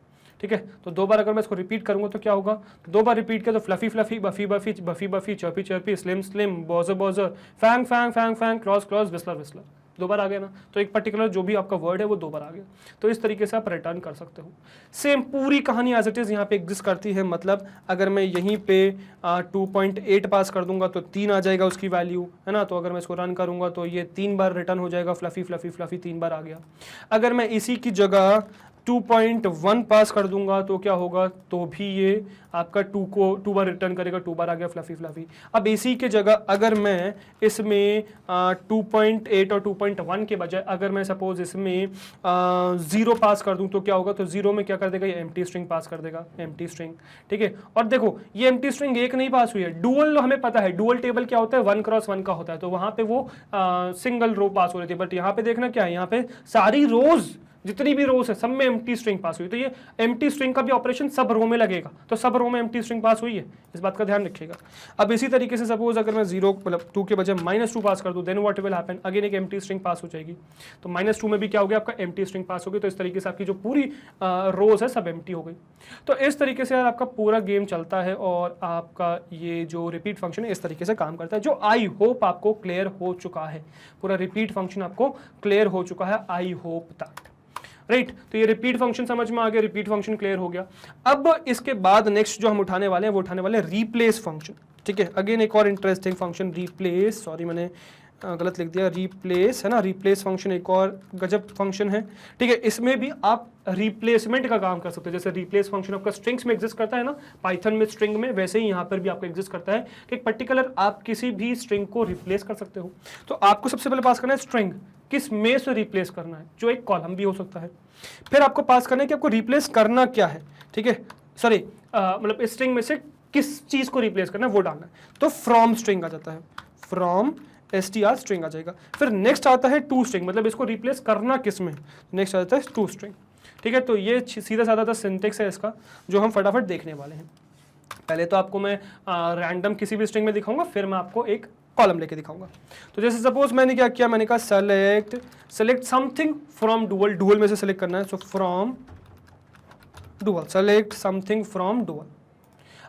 ठीक है। तो 2 बार अगर मैं इसको रिपीट करूंगा तो क्या होगा, 2 बार रिपीट किया तो Fluffy Fluffy, Buffy Buffy, Buffy Buffy, Chirpy Chirpy, Slim Slim, Bowser Bowser, Fang Fang Fang Fang, Cross Cross, Whistler Whistler. 2 बार आ गया ना, तो एक पर्टिकुलर जो भी आपका वर्ड है वो 2 बार आ गया। तो इस तरीके से आप रिटर्न कर सकते हो। सेम पूरी कहानी एज इट इज यहाँ पे एग्जिस्ट करती है। मतलब अगर मैं यहीं पे 2.8 पास कर दूंगा तो 3 आ जाएगा उसकी वैल्यू, है ना। तो अगर मैं इसको रन करूंगा तो ये 3 बार रिटर्न हो जाएगा, फ्लफी फ्लफी फ्लफी 3 बार आ गया। अगर मैं इसी की जगह 2.1 पास कर दूंगा तो क्या होगा, तो भी ये आपका 2 को 2 बार रिटर्न करेगा, 2 बार आ गया फ्लफी फ्लफी। अब इसी के जगह अगर मैं इसमें 2.8 और 2.1 के बजाय अगर मैं सपोज इसमें 0 पास कर दूं तो क्या होगा, तो 0 में क्या कर देगा, ये एम्प्टी स्ट्रिंग पास कर देगा, एम्प्टी स्ट्रिंग, ठीक है। और देखो ये एम्प्टी स्ट्रिंग एक नहीं पास हुई है, डुअल हमें पता है, डुअल टेबल क्या होता है, 1 क्रॉस 1 का होता है, तो वहां पे वो सिंगल रो पास हो रही थी। बट यहाँ पे देखना क्या है, यहाँ पे सारी रोज जितनी भी रोज है सब में एम्प्टी स्ट्रिंग पास हुई, तो ये एम्प्टी स्ट्रिंग का भी ऑपरेशन सब रो में लगेगा, तो सब रो में एम्प्टी स्ट्रिंग पास हुई है, इस बात का ध्यान रखिएगा। अब इसी तरीके से सपोज अगर मैं 0 मतलब 2 के बजाय -2 पास कर दूं, then what will happen, again एक एम्प्टी स्ट्रिंग पास हो जाएगी। तो -2 में भी क्या हो गया, आपका एम्प्टी स्ट्रिंग पास हो गई। तो इस तरीके से आपकी जो पूरी रोज है सब एम्प्टी हो गई। तो इस तरीके से यार आपका पूरा गेम चलता है और आपका ये जो रिपीट फंक्शन है इस तरीके से काम करता है, जो आई होप आपको क्लियर हो चुका है। पूरा रिपीट फंक्शन आपको क्लियर हो चुका है, आई होप दैट, राइट। तो ये रिपीट फंक्शन समझ में आ गया, रिपीट फंक्शन क्लियर हो गया। अब इसके बाद नेक्स्ट जो हम उठाने वाले हैं वो उठाने वाले हैं रिप्लेस फंक्शन, ठीक है। अगेन एक और इंटरेस्टिंग फंक्शन रिप्लेस, सॉरी मैंने गलत लिख दिया, रिप्लेस है ना। रिप्लेस फंक्शन एक और गजब फंक्शन है, ठीक है। इसमें भी आप रिप्लेसमेंट का काम कर सकते हो। जैसे रिप्लेस फंक्शन आपका स्ट्रिंग्स में एग्जिस्ट करता है ना, पाइथन में स्ट्रिंग में, वैसे ही यहाँ पर भी आपको एग्जिस्ट करता है कि एक पर्टिकुलर आप किसी भी स्ट्रिंग को रिप्लेस कर सकते हो। तो आपको सबसे पहले पास करना है स्ट्रिंग, किस में से रिप्लेस करना है, जो एक कॉलम भी हो सकता है। फिर आपको पास करना है कि आपको रिप्लेस करना क्या है, ठीक है। सॉरी मतलब इस स्ट्रिंग में से किस चीज को रिप्लेस करना है वो डालना है। तो फ्रॉम स्ट्रिंग आ जाता है, फ्रॉम str स्ट्रिंग आ जाएगा। फिर नेक्स्ट आता है टू स्ट्रिंग, मतलब इसको रिप्लेस करना किस में, नेक्स्ट आ जाता है टू स्ट्रिंग, ठीक है। तो ये सीधा साधा सिंटेक्स है इसका, जो हम फटाफट देखने वाले हैं। पहले तो आपको मैं रैंडम किसी भी स्ट्रिंग में दिखाऊंगा, फिर मैं आपको एक कॉलम लेके दिखाऊंगा। तो जैसे सपोज मैंने क्या किया, मैंने कहा select something from dual, dual में से सेलेक्ट करना है, so from dual, select something from dual.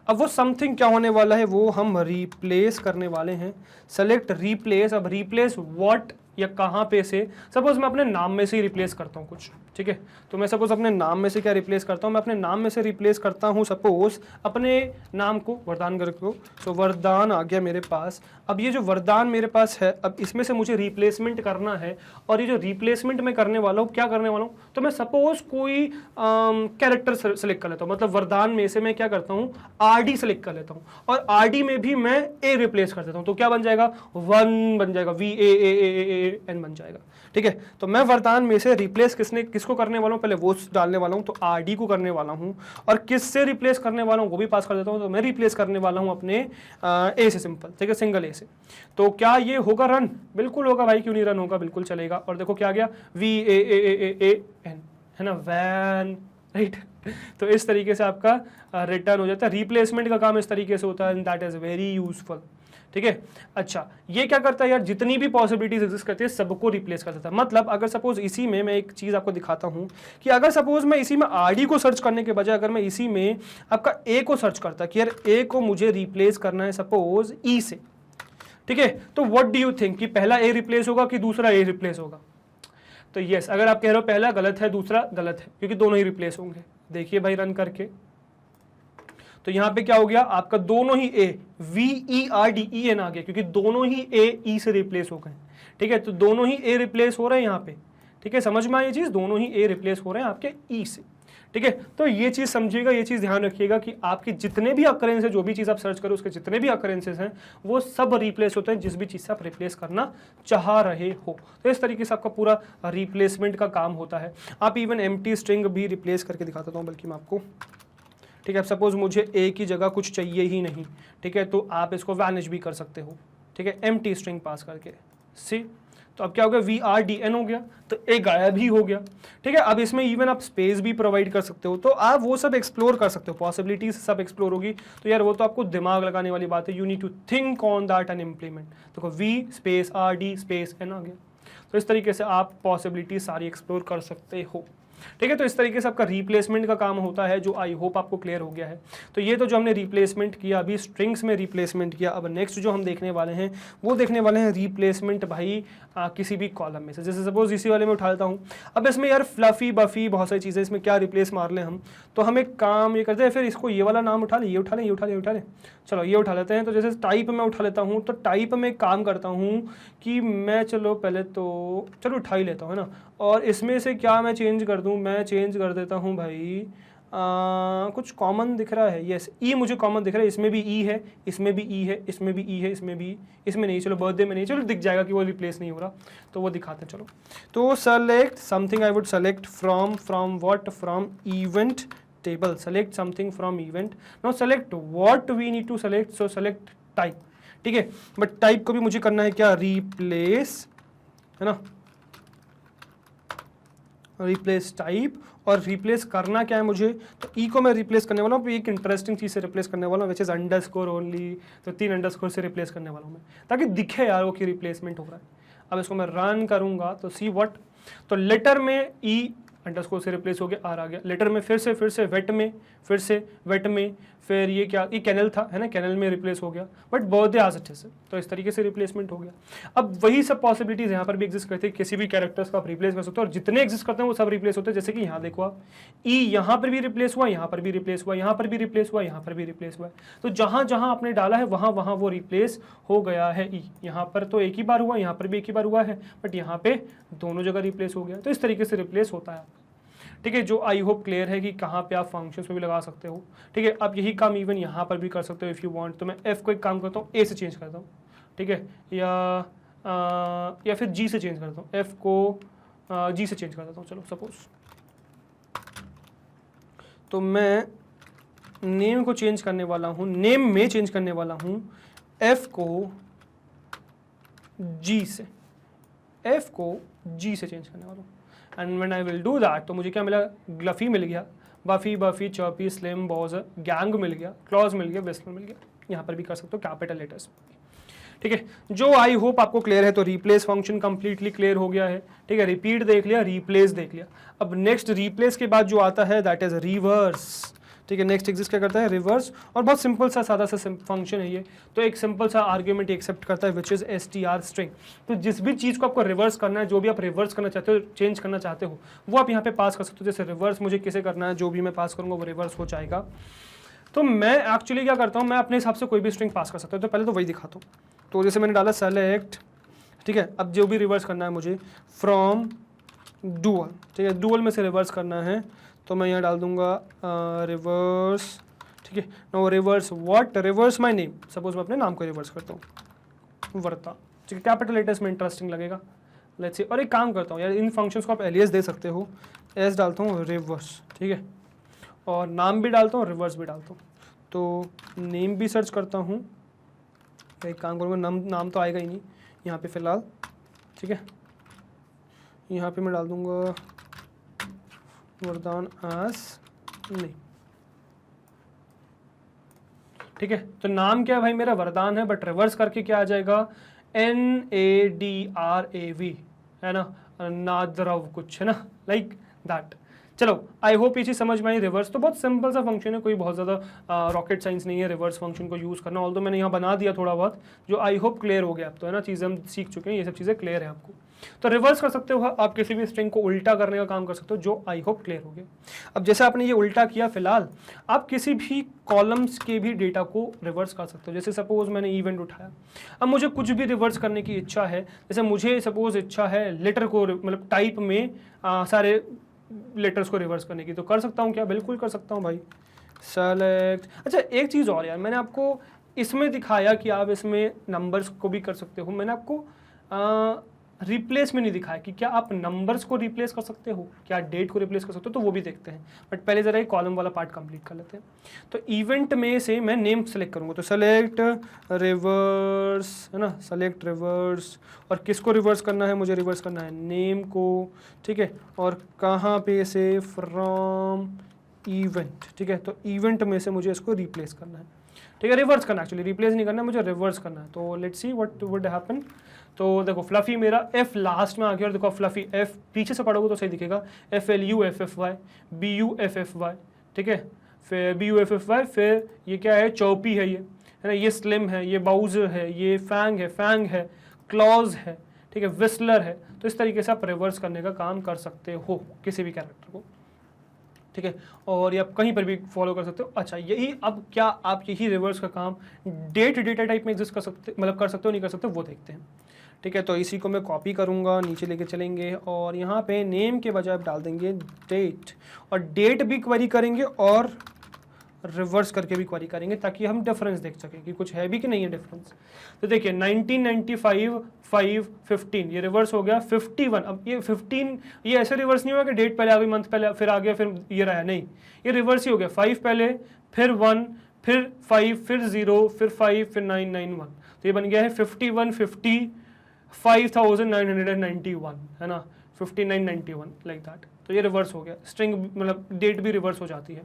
अब वो समथिंग क्या होने वाला है, वो हम रिप्लेस करने वाले हैं। सेलेक्ट रिप्लेस, अब रिप्लेस व्हाट या कहाँ पे से, सपोज मैं अपने नाम में से ही रिप्लेस करता हूँ कुछ, ठीक है। तो मैं सपोज अपने नाम में से क्या रिप्लेस करता हूँ, मैं अपने नाम में से रिप्लेस करता हूँ सपोज अपने नाम को, वरदान गर्ग को। सो वरदान आ गया मेरे पास। अब ये जो वरदान मेरे पास है, अब इसमें से मुझे रिप्लेसमेंट करना है, और ये जो रिप्लेसमेंट मैं करने वाला हूँ, क्या करने वाला हूँ, तो मैं सपोज कोई कैरेक्टर सेलेक्ट कर लेता हूँ। मतलब वरदान में से मैं क्या करता हूँ, RD सेलेक्ट कर लेता हूँ, और RD में भी मैं A रिप्लेस कर देता हूँ। तो क्या बन जाएगा, 1 बन जाएगा, VAAAAN बन जाएगा, ठीक है। तो मैं वरदान में से रिप्लेस किसको करने वाला हूँ, पहले वो डालने वाला हूँ, तो RD को करने वाला हूँ, और किससे रिप्लेस करने वाला हूँ वो भी पास कर देता हूँ। तो मैं रिप्लेस करने वाला हूँ अपने A से, सिंपल, ठीक है, सिंगल A से। तो क्या ये होगा रन? बिल्कुल होगा भाई, क्यों नहीं रन होगा, बिल्कुल चलेगा। और देखो क्या गया, VAAAAN, है ना, वैन, राइट। तो इस तरीके से आपका रिटर्न हो जाता है। रिप्लेसमेंट का काम इस तरीके से होता है, and that is very useful, ठीक है। अच्छा, ये क्या करता है यार, जितनी भी पॉसिबिलिटीज एग्जिस्ट करती है सबको रिप्लेस कर देता है। मतलब अगर सपोज इसी में मैं एक चीज आपको दिखाता हूं कि अगर सपोज मैं इसी में RD को सर्च करने के बजाय अगर मैं इसी में आपका A को सर्च करता कि यार A को मुझे रिप्लेस करना है सपोज E से, ठीक है, तो व्हाट डू यू थिंक कि पहला A रिप्लेस होगा कि दूसरा A रिप्लेस होगा? तो यस, अगर आप कह रहे हो पहला गलत है दूसरा गलत है, क्योंकि दोनों ही रिप्लेस होंगे। देखिए भाई रन करके, तो यहां पे क्या हो गया, आपका दोनों ही A, VERDEN आ गया, क्योंकि दोनों ही A E से रिप्लेस हो गए, ठीक है। तो दोनों ही A रिप्लेस हो रहे हैं यहाँ पे, ठीक है, समझ में आई ये चीज, दोनों ही A रिप्लेस हो रहे हैं आपके E से, ठीक है। तो ये चीज समझिएगा, ये चीज ध्यान रखिएगा कि आपके जितने भी अकरेंस है, जो भी चीज आप सर्च करो उसके जितने भी अकरेंसेस हैं वो सब रिप्लेस होते हैं जिस भी चीज से आप रिप्लेस करना चाह रहे हो। तो इस तरीके से आपका पूरा रिप्लेसमेंट का काम होता है। आप इवन एम्प्टी स्ट्रिंग भी रिप्लेस करके दिखाता हूँ, बल्कि मैं आपको, ठीक है। अब सपोज मुझे A की जगह कुछ चाहिए ही नहीं, ठीक है, तो आप इसको वैनिश भी कर सकते हो, ठीक है, एम्प्टी स्ट्रिंग पास करके। सी, तो अब क्या हो गया, VRDN हो गया, तो A गायब ही हो गया, ठीक है। अब इसमें इवन आप स्पेस भी प्रोवाइड कर सकते हो, तो आप वो सब एक्सप्लोर कर सकते हो, पॉसिबिलिटीज सब एक्सप्लोर होगी। तो यार वो तो आपको दिमाग लगाने वाली बात है, you need to think on that and implement. देखो V space RD space N आ गया। तो इस तरीके से आप पॉसिबिलिटी सारी एक्सप्लोर कर सकते हो, ठीक है। तो इस तरीके से आपका रिप्लेसमेंट का काम होता है, जो आई होप आपको क्लियर हो गया है। तो ये तो जो हमने रिप्लेसमेंट किया, अभी स्ट्रिंग्स में रिप्लेसमेंट किया। अब नेक्स्ट जो हम देखने वाले हैं वो देखने वाले हैं रिप्लेसमेंट भाई किसी भी कॉलम में से। जैसे सपोज इसी वाले में उठा लेता हूँ, अब इसमें यार फ्लफी बफी बहुत सारी चीज़ें, इसमें क्या रिप्लेस मार लें हम, तो हम एक काम ये करते हैं, फिर इसको ये वाला नाम उठा लें, ये उठा लें, ये उठा लें, ये उठा लें, चलो ये उठा लेते हैं। तो जैसे टाइप में उठा लेता हूँ, तो टाइप में एक काम करता हूँ कि मैं, चलो पहले तो चलो उठा ही लेता हूँ, है ना। और इसमें से क्या मैं चेंज कर दूँ, मैं चेंज कर देता हूँ भाई, कुछ कॉमन दिख रहा है, यस E मुझे कॉमन दिख रहा है, इसमें भी E है, इसमें भी E है, इसमें भी E है, इसमें भी, इसमें नहीं, चलो बर्थडे में नहीं, चलो दिख जाएगा कि वो रिप्लेस नहीं हो रहा, तो वो दिखाते हैं। चलो, तो select something, I would select from what, from event table, select something from event. Now select what we need to select, so select type, ठीक है। बट टाइप को भी मुझे करना है क्या, रिप्लेस, है ना, रिप्लेस टाइप। और रिप्लेस करना क्या है मुझे, तो ई को मैं रिप्लेस करने वाला हूँ, एक इंटरेस्टिंग चीज़ से रिप्लेस करने वाला हूँ, विच इज अंडरस्कोर ओनली। तो 3 अंडरस्कोर से रिप्लेस करने वाला हूँ मैं, ताकि दिखे यार वो कि रिप्लेसमेंट हो रहा है। अब इसको मैं रन करूँगा तो सी व्हाट, तो लेटर में ई अंडरस्कोर से रिप्लेस हो गया, आर आ गया। लेटर में फिर से वेट में, फिर से वेट में, फिर ये क्या, ये कैनल था, है ना, कैनल में रिप्लेस हो गया, बट बर्थडे आज अच्छे से, तो इस तरीके से रिप्लेसमेंट हो गया। अब वही सब पॉसिबिलिटीज यहाँ पर भी एग्जिस्ट करती है, किसी भी कैरेक्टर्स को आप रिप्लेस कर सकते हो, और जितने एग्जिस्ट करते हैं वो सब रिप्लेस होते हैं। जैसे कि यहाँ देखो आप, ई यहाँ पर भी रिप्लेस हुआ, यहाँ पर भी रिप्लेस हुआ, यहाँ पर भी रिप्लेस हुआ, यहाँ पर भी रिप्लेस हुआ। तो जहाँ जहाँ आपने डाला है वहाँ वहाँ वो रिप्लेस हो गया है। ई यहाँ पर तो एक ही बार हुआ, यहाँ पर भी एक ही बार हुआ है, बट यहाँ पे दोनों जगह रिप्लेस हो गया। तो इस तरीके से रिप्लेस होता है, ठीक है। जो आई होप क्लियर है कि कहाँ पे आप फंक्शंस में भी लगा सकते हो, ठीक है। आप यही काम इवन यहाँ पर भी कर सकते हो इफ़ यू वांट। तो मैं एफ को एक काम करता हूँ, ए से चेंज करता हूँ, ठीक है, या फिर जी से चेंज करता हूँ, एफ को जी से चेंज कर देता हूँ। चलो सपोज, तो मैं नेम को चेंज करने वाला हूँ, नेम में चेंज करने वाला हूँ एफ को जी से, एफ को जी से चेंज करने वाला हूँ। And when I will do that, तो मुझे क्या मिला, ग्लफी मिल गया, Buffy Buffy Chirpy Slim Bowser Fang मिल गया, क्लॉज मिल गया, वेस्टल मिल गया। यहाँ पर भी कर सकते हो कैपिटल लेटर्स, ठीक है। जो आई होप आपको क्लियर है। तो रिप्लेस फंक्शन कंप्लीटली क्लियर हो गया है, ठीक है। रिपीट देख लिया, रिप्लेस देख लिया। अब नेक्स्ट रिप्लेस के बाद जो आता है दैट इज रिवर्स। ठीक है। नेक्स्ट एग्जिस्ट क्या करता है, रिवर्स, और बहुत सिंपल सा सादा सा फंक्शन है ये। तो एक सिंपल सा आर्ग्यूमेंट एक्सेप्ट करता है विच इज str स्ट्रिंग। तो जिस भी चीज़ को आपको रिवर्स करना है, जो भी आप रिवर्स करना चाहते हो, चेंज करना चाहते हो, वो आप यहाँ पे पास कर सकते हो। जैसे रिवर्स मुझे किसे करना है, जो भी मैं पास करूँगा वो रिवर्स हो जाएगा। तो मैं एक्चुअली क्या करता हूँ, मैं अपने हिसाब से कोई भी स्ट्रिंग पास कर सकता हूँ। तो पहले तो वही दिखाता हूँ। तो जैसे मैंने डाला सेलेक्ट, ठीक है। अब जो भी रिवर्स करना है मुझे फ्रॉम डुअल, ठीक है, डुअल में से रिवर्स करना है, तो मैं यहाँ डाल दूंगा रिवर्स, ठीक है। No reverse what, reverse my name. Suppose मैं अपने नाम को रिवर्स करता हूँ, वर्ता, ठीक है। कैपिटल लेटर्स में इंटरेस्टिंग लगेगा, लेट्स सी। और एक काम करता हूँ यार, इन फंक्शंस को आप एलियास दे सकते हो। एस डालता हूँ रिवर्स, ठीक है, और नाम भी डालता हूँ, रिवर्स भी डालता हूँ। तो नेम भी सर्च करता हूँ, एक काम करूँगा, नाम तो आएगा ही नहीं यहाँ पे फिलहाल, ठीक है। यहाँ पे मैं डाल दूंगा वरदान आस नहीं, ठीक है। तो नाम क्या है भाई, मेरा वरदान है, बट रिवर्स करके क्या आ जाएगा, NADRAV, है ना, नाद्रव कुछ, है ना, लाइक दैट। चलो आई होप ये चीज़ समझ में आई। रिवर्स तो बहुत सिंपल सा फंक्शन है, कोई बहुत ज़्यादा रॉकेट साइंस नहीं है रिवर्स फंक्शन को यूज़ करना। ऑल्दो मैंने यहाँ बना दिया थोड़ा बहुत, जो आई होप क्लियर हो गया अब तो, है ना, चीज़ें हम सीख चुके हैं, ये सब चीज़ें क्लियर है आपको। तो रिवर्स कर सकते हो आप, किसी भी स्ट्रिंग को उल्टा करने का काम कर सकते हो, जो आई होप क्लियर हो गया। अब जैसे आपने ये उल्टा किया, फिलहाल आप किसी भी कॉलम्स के भी डेटा को रिवर्स कर सकते हो। जैसे सपोज मैंने इवेंट उठाया, अब मुझे कुछ भी रिवर्स करने की इच्छा है। जैसे मुझे सपोज इच्छा है लेटर को, मतलब टाइप में सारे लेटर्स को रिवर्स करने की, तो कर सकता हूँ क्या, बिल्कुल कर सकता हूँ भाई। सेलेक्ट, अच्छा एक चीज़ और यार, मैंने आपको इसमें दिखाया कि आप इसमें नंबर्स को भी कर सकते हो। मैंने आपको रिप्लेस में नहीं दिखाया कि क्या आप नंबर्स को रिप्लेस कर सकते हो, क्या डेट को रिप्लेस कर सकते हो, तो वो भी देखते हैं। बट पहले ज़रा ये कॉलम वाला पार्ट कंप्लीट कर लेते हैं। तो इवेंट में से मैं नेम सेलेक्ट करूँगा, तो सेलेक्ट रिवर्स, है ना, सेलेक्ट रिवर्स, और किसको रिवर्स करना है, मुझे रिवर्स करना है नेम को, ठीक है। और कहाँ पे से, फ्रॉम इवेंट, ठीक है। तो इवेंट में से मुझे इसको रिप्लेस करना है, ठीक है, रिवर्स करना, एक्चुअली रिप्लेस नहीं करना, मुझे रिवर्स करना है। तो let's see what would happen. तो देखो फ्लफी मेरा एफ लास्ट में आ गया, और देखो फ्लफी एफ पीछे से पढ़ोगे तो सही दिखेगा, FLUFFY BUFFY, ठीक है, फिर BUFFY, फिर ये क्या है, चौपी है ये, है ना, ये स्लिम है, ये बाउजर है, ये फैंग है, क्लॉज है, ठीक है, विस्लर है। तो इस तरीके से आप रिवर्स करने का काम कर सकते हो किसी भी कैरेक्टर को, ठीक है। और ये आप कहीं पर भी फॉलो कर सकते हो। अच्छा यही, अब क्या आप यही रिवर्स का काम डेट डेटा टाइप में एग्जिस्ट कर सकते, मतलब कर सकते हो नहीं कर सकते, वो देखते हैं, ठीक है। तो इसी को मैं कॉपी करूँगा, नीचे लेके चलेंगे, और यहाँ पे नेम के बजाय आप डाल देंगे डेट, और डेट भी क्वेरी करेंगे और रिवर्स करके भी क्वेरी करेंगे, ताकि हम डिफरेंस देख सकें कि कुछ है भी कि नहीं है डिफरेंस। तो देखिए 1995 5/15 ये रिवर्स हो गया 51। अब ये 15 ये ऐसे रिवर्स नहीं हुआ कि डेट पहले आ गई, मंथ पहले, फिर आ गया, फिर ये रहा, नहीं, ये रिवर्स ही हो गया। 5 पहले, फिर 1, फिर 5, फिर 0, फिर 5, फिर 991। तो ये बन गया है 51 50 5991, है ना, 5991 लाइक दैट। तो ये रिवर्स हो गया, स्ट्रिंग मतलब डेट भी रिवर्स हो जाती है,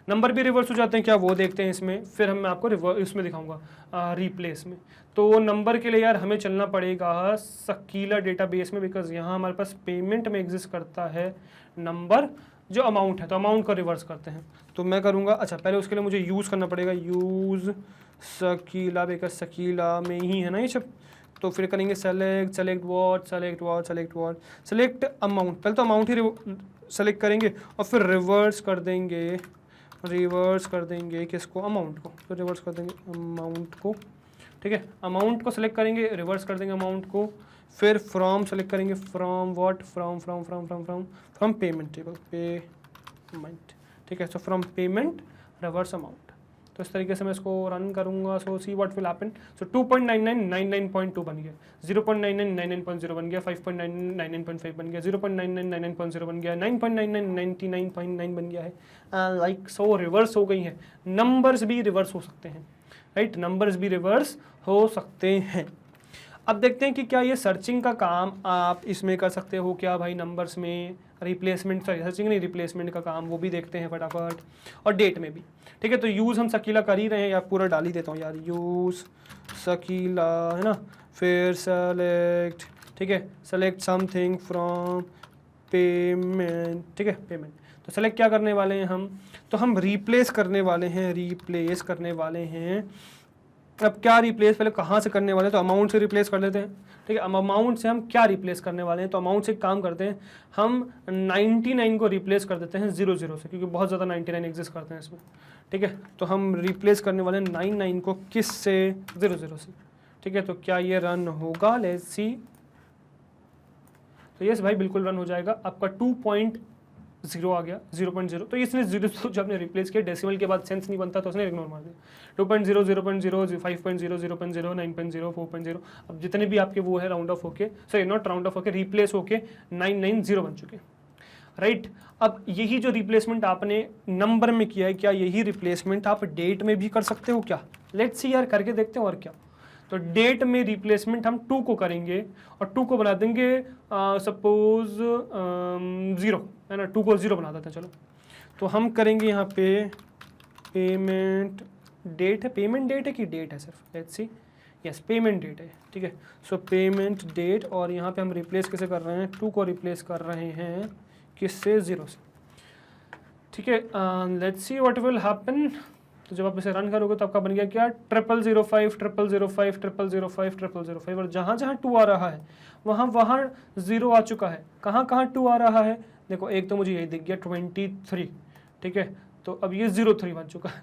नंबर भी रिवर्स हो जाते हैं क्या, वो देखते हैं इसमें। फिर मैं आपको रिवर्स इसमें दिखाऊंगा रिप्लेस में। तो नंबर के लिए यार हमें चलना पड़ेगा सकीला डेटाबेस में, बिकॉज यहाँ हमारे पास पेमेंट में एग्जिस्ट करता है नंबर जो अमाउंट है, तो अमाउंट को रिवर्स करते हैं। तो मैं करूँगा, अच्छा पहले उसके लिए मुझे यूज़ करना पड़ेगा, यूज़ सकीला, बिकॉज सकीला में ही है ना ये सब। तो फिर करेंगे सेलेक्ट अमाउंट, पहले तो अमाउंट ही सेलेक्ट करेंगे, और फिर रिवर्स कर देंगे किसको, अमाउंट को। तो रिवर्स कर देंगे अमाउंट को, ठीक है, अमाउंट को सेलेक्ट करेंगे, रिवर्स कर देंगे अमाउंट को। फिर फ्रॉम सेलेक्ट करेंगे, from what, from payment table, payment, ठीक है। So from payment reverse amount. तो इस तरीके से मैं इसको रन करूंगा। सो सी व्हाट विल हैपन। सो 2.99 99.2 बन गया, 0.99 99.0 बन गया, 5.99 99.5 बन गया, 0.99 99.0 बन गया, 9.99 99.9 बन गया है। लाइक सो रिवर्स हो गई है। नंबर्स भी रिवर्स हो सकते हैं, राइट, नंबर्स भी रिवर्स हो सकते हैं। अब देखते हैं कि क्या ये सर्चिंग का काम आप इसमें कर सकते हो क्या भाई, नंबर्स में रिप्लेसमेंट, सॉरी सर्चिंग नहीं, रिप्लेसमेंट का काम वो भी देखते हैं फटाफट, और डेट में भी, ठीक है। तो यूज़ हम सकीला कर ही रहे हैं, या पूरा डाल ही देता हूँ यार, यूज़ सकीला, है ना, फिर सेलेक्ट, ठीक है, सेलेक्ट समथिंग फ्रॉम पेमेंट, ठीक है, पेमेंट। तो सेलेक्ट क्या करने वाले हैं हम, तो हम रिप्लेस करने वाले हैं। अब क्या रिप्लेस, पहले कहाँ से करने वाले हैं, तो अमाउंट से रिप्लेस कर लेते हैं। ठीक है, अब अमाउंट से हम क्या रिप्लेस करने वाले हैं, तो अमाउंट से एक काम करते हैं, हम 99 को रिप्लेस कर देते हैं 00 से, क्योंकि बहुत ज़्यादा 99 एग्जिस्ट करते हैं इसमें। ठीक है, तो हम रिप्लेस करने वाले हैं 99 को किस से, 00 से। ठीक है, तो क्या ये रन होगा, लेट्स सी। तो यस भाई बिल्कुल रन हो जाएगा। आपका 2.0 आ गया, 0.0। तो इसने 0 जब आपने रिप्लेस किया, डेसिमल के बाद सेंस नहीं बनता तो उसने इग्नोर मार दिया। 2.0, 0.0, 5.0, 0.0, 9.0, 4.0, अब जितने भी आपके वो है राउंड ऑफ होके, सॉरी नॉट राउंड ऑफ होके, रिप्लेस होके 990 बन चुके, राइट। अब यही जो रिप्लेसमेंट आपने नंबर में किया है, क्या यही रिप्लेसमेंट आप डेट में भी कर सकते हो क्या? लेट्स सी यार, करके देखते हैं और क्या। तो डेट में रिप्लेसमेंट हम 2 को करेंगे और 2 को बना देंगे सपोज 0, है ना, 2 को 0 बना देते हैं। चलो, तो हम करेंगे यहाँ पे पेमेंट डेट है, पेमेंट डेट है कि डेट है सिर्फ, let's see, yes payment date है। ठीक है, सो पेमेंट डेट, और यहाँ पे हम रिप्लेस कैसे कर रहे हैं, 2 को रिप्लेस कर रहे हैं किससे, 0 से। ठीक है, let's see what will happen. तो जब आप इसे रन करोगे तो आपका बन गया क्या, 0005, 0005, 0005, 0005, और जहाँ जहाँ 2 आ रहा है वहाँ 0 आ चुका है। कहाँ 2 आ रहा है, देखो एक तो मुझे यही दिख गया 23। ठीक है, तो अब ये 03 बन चुका है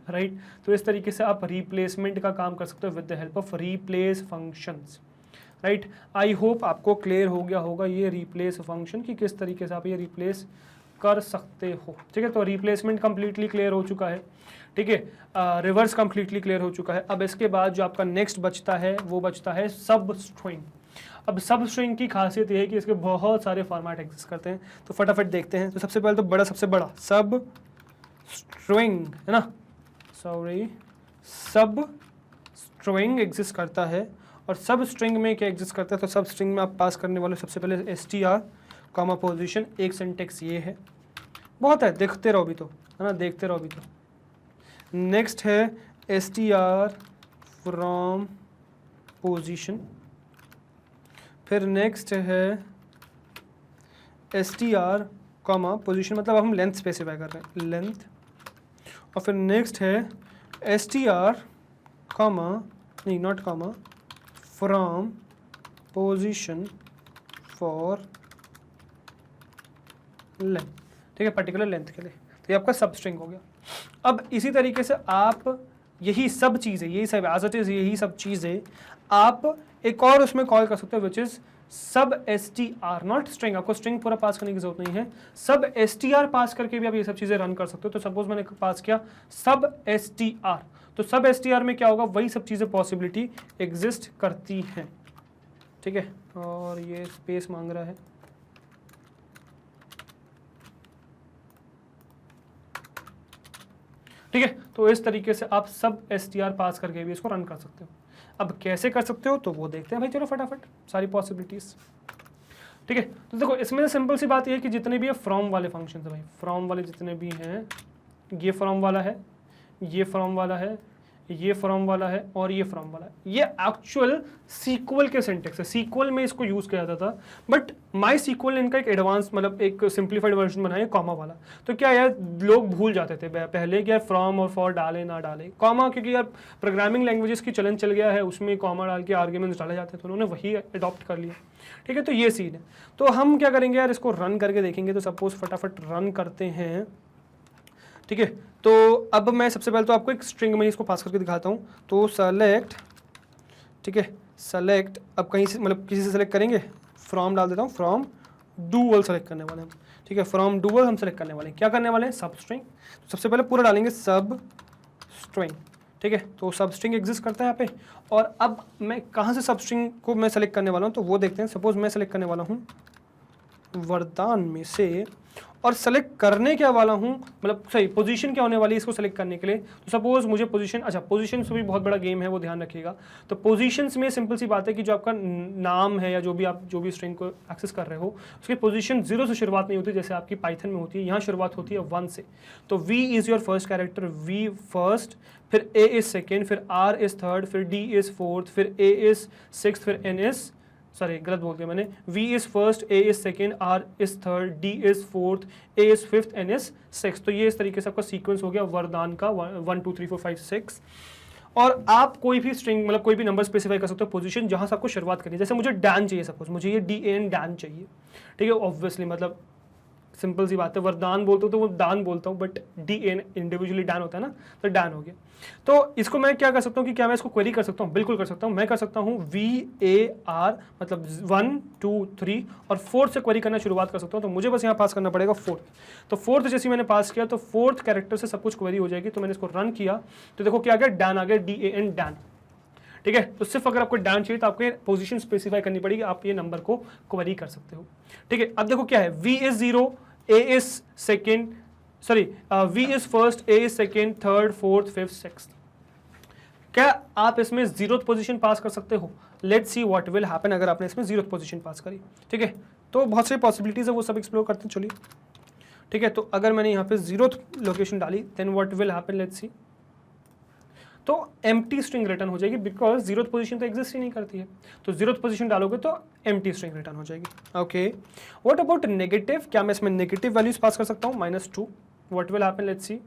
राइट। तो इस तरीके से आप रिप्लेसमेंट का काम कर सकते हो with the help off replace functions, right. I hope आपको क्लियर हो गया होगा ये रिप्लेस फंक्शन कि किस तरीके से आप ये रिप्लेस कर सकते हो। ठीक है, तो रिप्लेसमेंट कंप्लीटली क्लियर हो चुका है। ठीक है, रिवर्स कंप्लीटली क्लियर हो चुका है। अब इसके बाद जो आपका नेक्स्ट बचता है वो बचता है सब स्ट्रिंग। अब सब स्ट्रिंग की खासियत ये है कि इसके बहुत सारे फॉर्मेट एग्जिस्ट करते हैं, तो फटाफट देखते हैं। तो सबसे पहले तो सबसे बड़ा सब स्ट्रिंग है ना, सॉरी, सब स्ट्रिंग एग्जिस्ट करता है। और सब स्ट्रिंग में क्या एग्जिस्ट करता है, तो सब स्ट्रिंग में आप पास करने वाले सबसे पहले str, कॉमा पोजीशन, एक सिंटेक्स ये है, बहुत है, देखते रहो भी तो, है ना, देखते रहो भी तो। नेक्स्ट है str फ्रॉम पोजीशन, फिर नेक्स्ट है str कॉमा पोजीशन, मतलब हम लेंथ स्पेसिफाई कर रहे हैं, लेंथ। और फिर नेक्स्ट है str कॉमा, नहीं not comma, from position for length. ठीक है, पर्टिकुलर लेंथ के लिए। तो ये आपका सब स्ट्रिंग हो गया। अब इसी तरीके से आप यही सब चीज़ें, यही सब एज इट इज, यही सब चीज़ें आप एक और उसमें कॉल कर सकते हो, विच इज सब str, नॉट स्ट्रिंग। आपको स्ट्रिंग पूरा पास करने की जरूरत नहीं है, सब str पास करके भी आप ये सब चीज़ें रन कर सकते हो। तो सपोज मैंने पास किया सब str, तो सब str में क्या होगा, वही सब चीज़ें पॉसिबिलिटी एग्जिस्ट करती हैं। ठीक है, और ये स्पेस मांग रहा है, ठीक है। तो इस तरीके से आप सब str पास करके भी इसको रन कर सकते हो। अब कैसे कर सकते हो तो वो देखते हैं भाई, चलो फटाफट सारी पॉसिबिलिटीज। ठीक है, तो देखो इसमें सिंपल सी बात ये है कि जितने भी है फ्रॉम वाले फंक्शन है भाई, फ्रॉम वाले जितने भी हैं, ये फ्रॉम वाला है, ये फ्रॉम वाला है, ये फ्रॉम वाला है और ये फ्रॉम वाला है, ये एक्चुअल सीक्वल के सिंटेक्स है। सीक्वल में इसको यूज़ किया जाता था, बट माई सीक्वल ने इनका एक एडवांस, मतलब एक सिंप्लीफाइड वर्जन बनाया कॉमा वाला। तो क्या यार लोग भूल जाते थे पहले कि यार फ्रॉम और फॉर डाले ना डाले कॉमा, क्योंकि यार प्रोग्रामिंग लैंग्वेजेस की चलन चल गया है, उसमें कॉमा डाल के आर्ग्यूमेंट्स डाले जाते थे, तो उन्होंने वही अडॉप्ट कर लिया। ठीक है, तो ये सीन है। तो हम क्या करेंगे यार, इसको रन करके देखेंगे। तो सपोज फटाफट रन करते हैं। ठीक है, तो अब मैं सबसे पहले तो आपको एक स्ट्रिंग में इसको पास करके दिखाता हूँ। तो सेलेक्ट, ठीक है, सेलेक्ट, अब कहीं से मतलब किसी से सेलेक्ट करेंगे, फ्रॉम डाल देता हूँ, फ्रॉम डुअल सेलेक्ट करने वाले हैं। ठीक है, फ्रॉम डुअल हम सेलेक्ट करने वाले हैं। क्या करने वाले हैं, सब स्ट्रिंग। तो सबसे पहले पूरा डालेंगे सब स्ट्रिंग। ठीक है, तो सब स्ट्रिंग एग्जिस्ट करता है यहाँ पे। और अब मैं कहाँ से सब स्ट्रिंग को मैं सेलेक्ट करने वाला हूँ, तो वो देखते हैं। सपोज मैं सेलेक्ट करने वाला हूँ वरदान में से, और सेलेक्ट करने क्या वाला हूँ, मतलब सही पोजीशन क्या होने वाली है इसको सेलेक्ट करने के लिए। तो सपोज मुझे पोजीशन, अच्छा पोजीशन से भी बहुत बड़ा गेम है, वो ध्यान रखिएगा। तो पोजीशंस में सिंपल सी बात है कि जो आपका नाम है या जो भी आप जो भी स्ट्रिंग को एक्सेस कर रहे हो, उसकी पोजीशन 0 से शुरुआत नहीं होती जैसे आपकी पाइथन में होती है। यहाँ शुरुआत होती है 1 से। तो V is your first character, V first, फिर A इज़ सेकेंड, फिर R इज़ थर्ड, फिर D इज़ फोर्थ, फिर A इज़ सिक्स्थ, फिर N इज़ सॉरी गलत बोल दिया मैंने, V is first, A is second, R is third, D is fourth, A is fifth, N is six. तो ये इस तरीके से आपका सीक्वेंस हो गया वरदान का 1 2 3 4 5 6। और आप कोई भी स्ट्रिंग मतलब कोई भी नंबर स्पेसिफाई कर सकते हो पोजीशन जहां से आपको शुरुआत करनी है। जैसे मुझे डैन चाहिए, सपोज मुझे ये DAN डैन चाहिए, ठीक है, ऑब्वियसली मतलब सिंपल सी बात है, वरदान बोलता हूँ तो वो दान बोलता हूँ, बट DAN इंडिविजुअली डैन होता है ना, तो डैन हो गया। तो इसको मैं क्या कर सकता हूँ कि क्या मैं इसको क्वेरी कर सकता हूँ? बिल्कुल कर सकता हूँ। मैं कर सकता हूँ VAR मतलब 1 2 3 और 4 से क्वेरी करना शुरुआत कर सकता हूँ। तो मुझे बस यहाँ पास करना पड़ेगा 4। तो 4th जैसे मैंने पास किया तो 4th कैरेक्टर से सब कुछ क्वेरी हो जाएगी। तो मैंने इसको रन किया तो देखो क्या आ गया, डैन आ गया, DAN डैन, ठीक है। तो सिर्फ अगर आपको डैन चाहिए तो आपको पोजीशन स्पेसिफाई करनी पड़ेगी, आप ये नंबर को क्वेरी कर सकते हो, ठीक है। अब देखो क्या है, V is 0, A is second, sorry V is first, A is second, third, fourth, fifth, sixth. क्या आप इसमें 0th पोजीशन पास कर सकते हो? Let's see what will happen अगर आपने इसमें 0th पोजीशन पास करी, ठीक है। तो बहुत सारी पॉसिबिलिटीज है, वो सब एक्सप्लोर करते हैं, चलिए, ठीक है। तो अगर मैंने यहाँ पे 0th लोकेशन डाली then what will happen, let's see. तो एम्प्टी स्ट्रिंग रिटर्न हो जाएगी बिकॉज 0th पोजीशन तो एग्जिस्ट ही नहीं करती है। तो 0th पोजीशन डालोगे तो एम्प्टी स्ट्रिंग रिटर्न हो जाएगी। Okay, what about negative? क्या मैं इसमें नेगेटिव वैल्यूज पास कर सकता हूँ? -2, what will happen, let's C.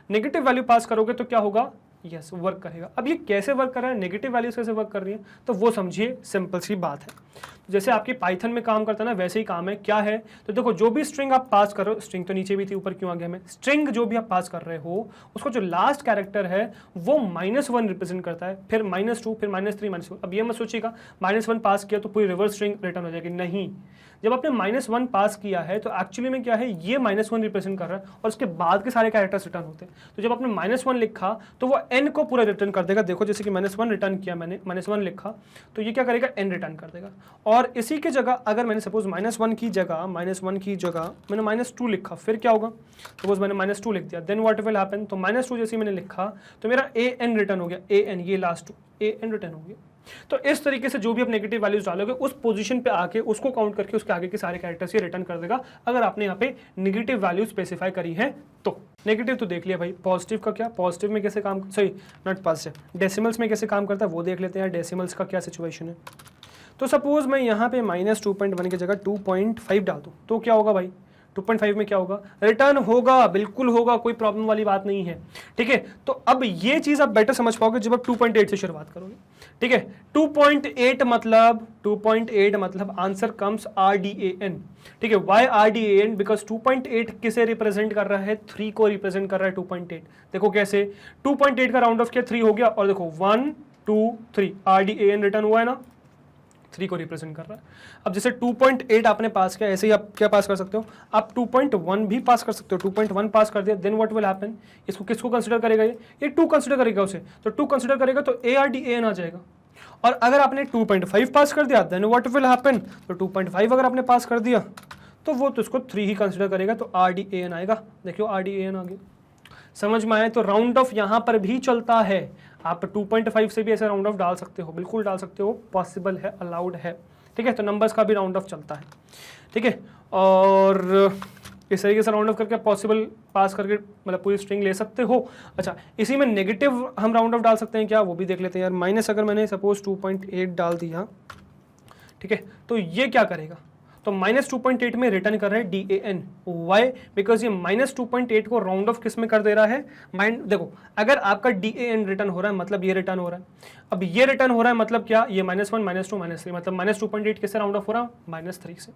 Negative value pass करोगे तो क्या होगा? यस, वर्क करेगा। अब ये कैसे वर्क कर रहा है, नेगेटिव वैल्यूज कैसे वर्क कर रही है, तो वो समझिए, सिंपल सी बात है। जैसे आपके पाइथन में काम करता है ना, वैसे ही काम है। क्या है, तो देखो जो भी स्ट्रिंग आप पास कर रहे हो, स्ट्रिंग तो नीचे भी थी, ऊपर क्यों आ गया मैं, स्ट्रिंग जो भी आप पास कर रहे हो उसको जो लास्ट कैरेक्टर है वो -1 रिप्रेजेंट करता है, फिर -2, फिर -3, -4। अब ये मत सोचिएगा -1 पास किया तो पूरी रिवर्स स्ट्रिंग रिटर्न हो जाएगी, नहीं। जब आपने -1 पास किया है तो एक्चुअली में क्या है, ये -1 रिप्रेजेंट कर रहा है और उसके बाद के सारे कैरेक्टर्स रिटर्न होते हैं। तो जब आपने -1 लिखा तो वो n को पूरा रिटर्न कर देगा। देखो जैसे कि -1 रिटर्न किया मैंने, -1 लिखा तो ये क्या करेगा, n रिटर्न कर देगा। और इसी की जगह अगर मैंने सपोज -1 की जगह मैंने -2 लिखा, फिर क्या होगा, सपोज मैंने -2 लिख दिया, देन व्हाट विल हैपन, तो -2 जैसे मैंने लिखा तो मेरा an रिटर्न हो गया, an ये लास्ट an रिटर्न हो गया। तो इस तरीके से जो भी आप नेगेटिव वैल्यूज डालोगे उस पोजीशन पे आके उसको काउंट करके उसके आगे के सारे कैरेक्टर्स ये रिटर्न कर देगा, अगर आपने यहाँ पे नेगेटिव वैल्यू स्पेसिफाई करी है तो। नेगेटिव तो देख लिया भाई, पॉजिटिव का क्या, पॉजिटिव में कैसे काम, सॉरी नॉट पॉजिटिव, डेसिमल्स में कैसे काम करता है वो देख लेते हैं। डेसिमल्स का क्या सिचुएशन है, तो सपोज मैं यहाँ पे -2.1 की जगह 2.5 डाल दूँ तो क्या होगा भाई, 2.5 में क्या होगा, रिटर्न होगा, बिल्कुल होगा, कोई प्रॉब्लम वाली बात नहीं है, ठीक है। तो अब ये चीज आप बेटर समझ पाओगे जब आप 2.8 से शुरुआत करोगे, ठीक है। 2.8 मतलब आंसर कम्स RDAN, ठीक है। वाई RDAN, बिकॉज 2.8 किसे रिप्रेजेंट कर रहा है, 3 को रिप्रेजेंट कर रहा है 2.8। देखो कैसे, 2.8 का राउंड ऑफ किया 3 हो गया, और देखो 1 2 3 RDAN रिटर्न हुआ है ना, 3 को रिप्रेजेंट कर रहा है। अब जैसे 2.8 आपने पास किया, ऐसे ही आप क्या पास कर सकते हो, आप 2.1 भी पास कर सकते हो। 2.1 पास कर दिया, देन व्हाट विल हैपन, इसको किसको कंसीडर करेगा, ये 2 कंसीडर करेगा उसे, तो 2 कंसीडर करेगा तो ARDAN आ जाएगा। और अगर आपने 2.5 पास कर दिया देन व्हाट विल हैपन, तो 2.5 अगर आपने पास कर दिया तो वो तो इसको 3 ही कंसीडर करेगा, तो RDAN आएगा। देखियो RDAN आ गया, समझ में आए। तो राउंड ऑफ यहाँ पर भी चलता है, आप 2.5 से भी ऐसे राउंड ऑफ डाल सकते हो, बिल्कुल डाल सकते हो, पॉसिबल है, अलाउड है, ठीक है। तो नंबर्स का भी राउंड ऑफ चलता है, ठीक है। और इस तरीके से राउंड ऑफ करके पॉसिबल पास करके मतलब पूरी स्ट्रिंग ले सकते हो। अच्छा, इसी में नेगेटिव हम राउंड ऑफ डाल सकते हैं क्या, वो भी देख लेते हैं यार। माइनस अगर मैंने सपोज 2.8 डाल दिया, ठीक है, तो ये क्या करेगा, तो -2.8 में रिटर्न कर रहा है DAN। वाई, बिकॉज ये -2.8 को राउंड ऑफ किस में कर दे रहा है, देखो अगर आपका DAN रिटर्न हो रहा है मतलब ये रिटर्न हो रहा है, अब ये रिटर्न हो रहा है मतलब क्या, ये -1 -2 -3 मतलब -2.8 किससे राउंड ऑफ हो रहा है, -3 से,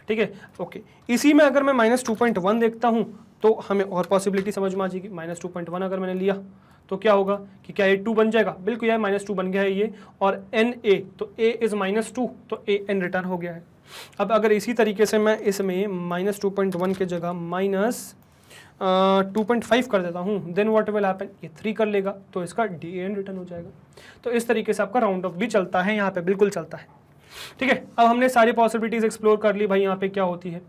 ठीक है। ओके, इसी में अगर मैं -2.1 देखता हूँ तो हमें और पॉसिबिलिटी समझ में आ जाएगी। -2.1 अगर मैंने लिया तो क्या होगा कि क्या ये 2 बन जाएगा, बिल्कुल यार -2 बन गया है ये, और NA, तो A इज -2 तो AN रिटर्न हो गया है। अब अगर इसी तरीके से मैं इसमें -2.1 के जगह -2.5 कर देता हूँ, देन व्हाट विल हैपन, ये 3 कर लेगा तो इसका DAN रिटर्न हो जाएगा। तो इस तरीके से आपका राउंड ऑफ भी चलता है, यहाँ पे बिल्कुल चलता है, ठीक है। अब हमने सारी पॉसिबिलिटीज एक्सप्लोर कर ली भाई यहाँ पे क्या होती है,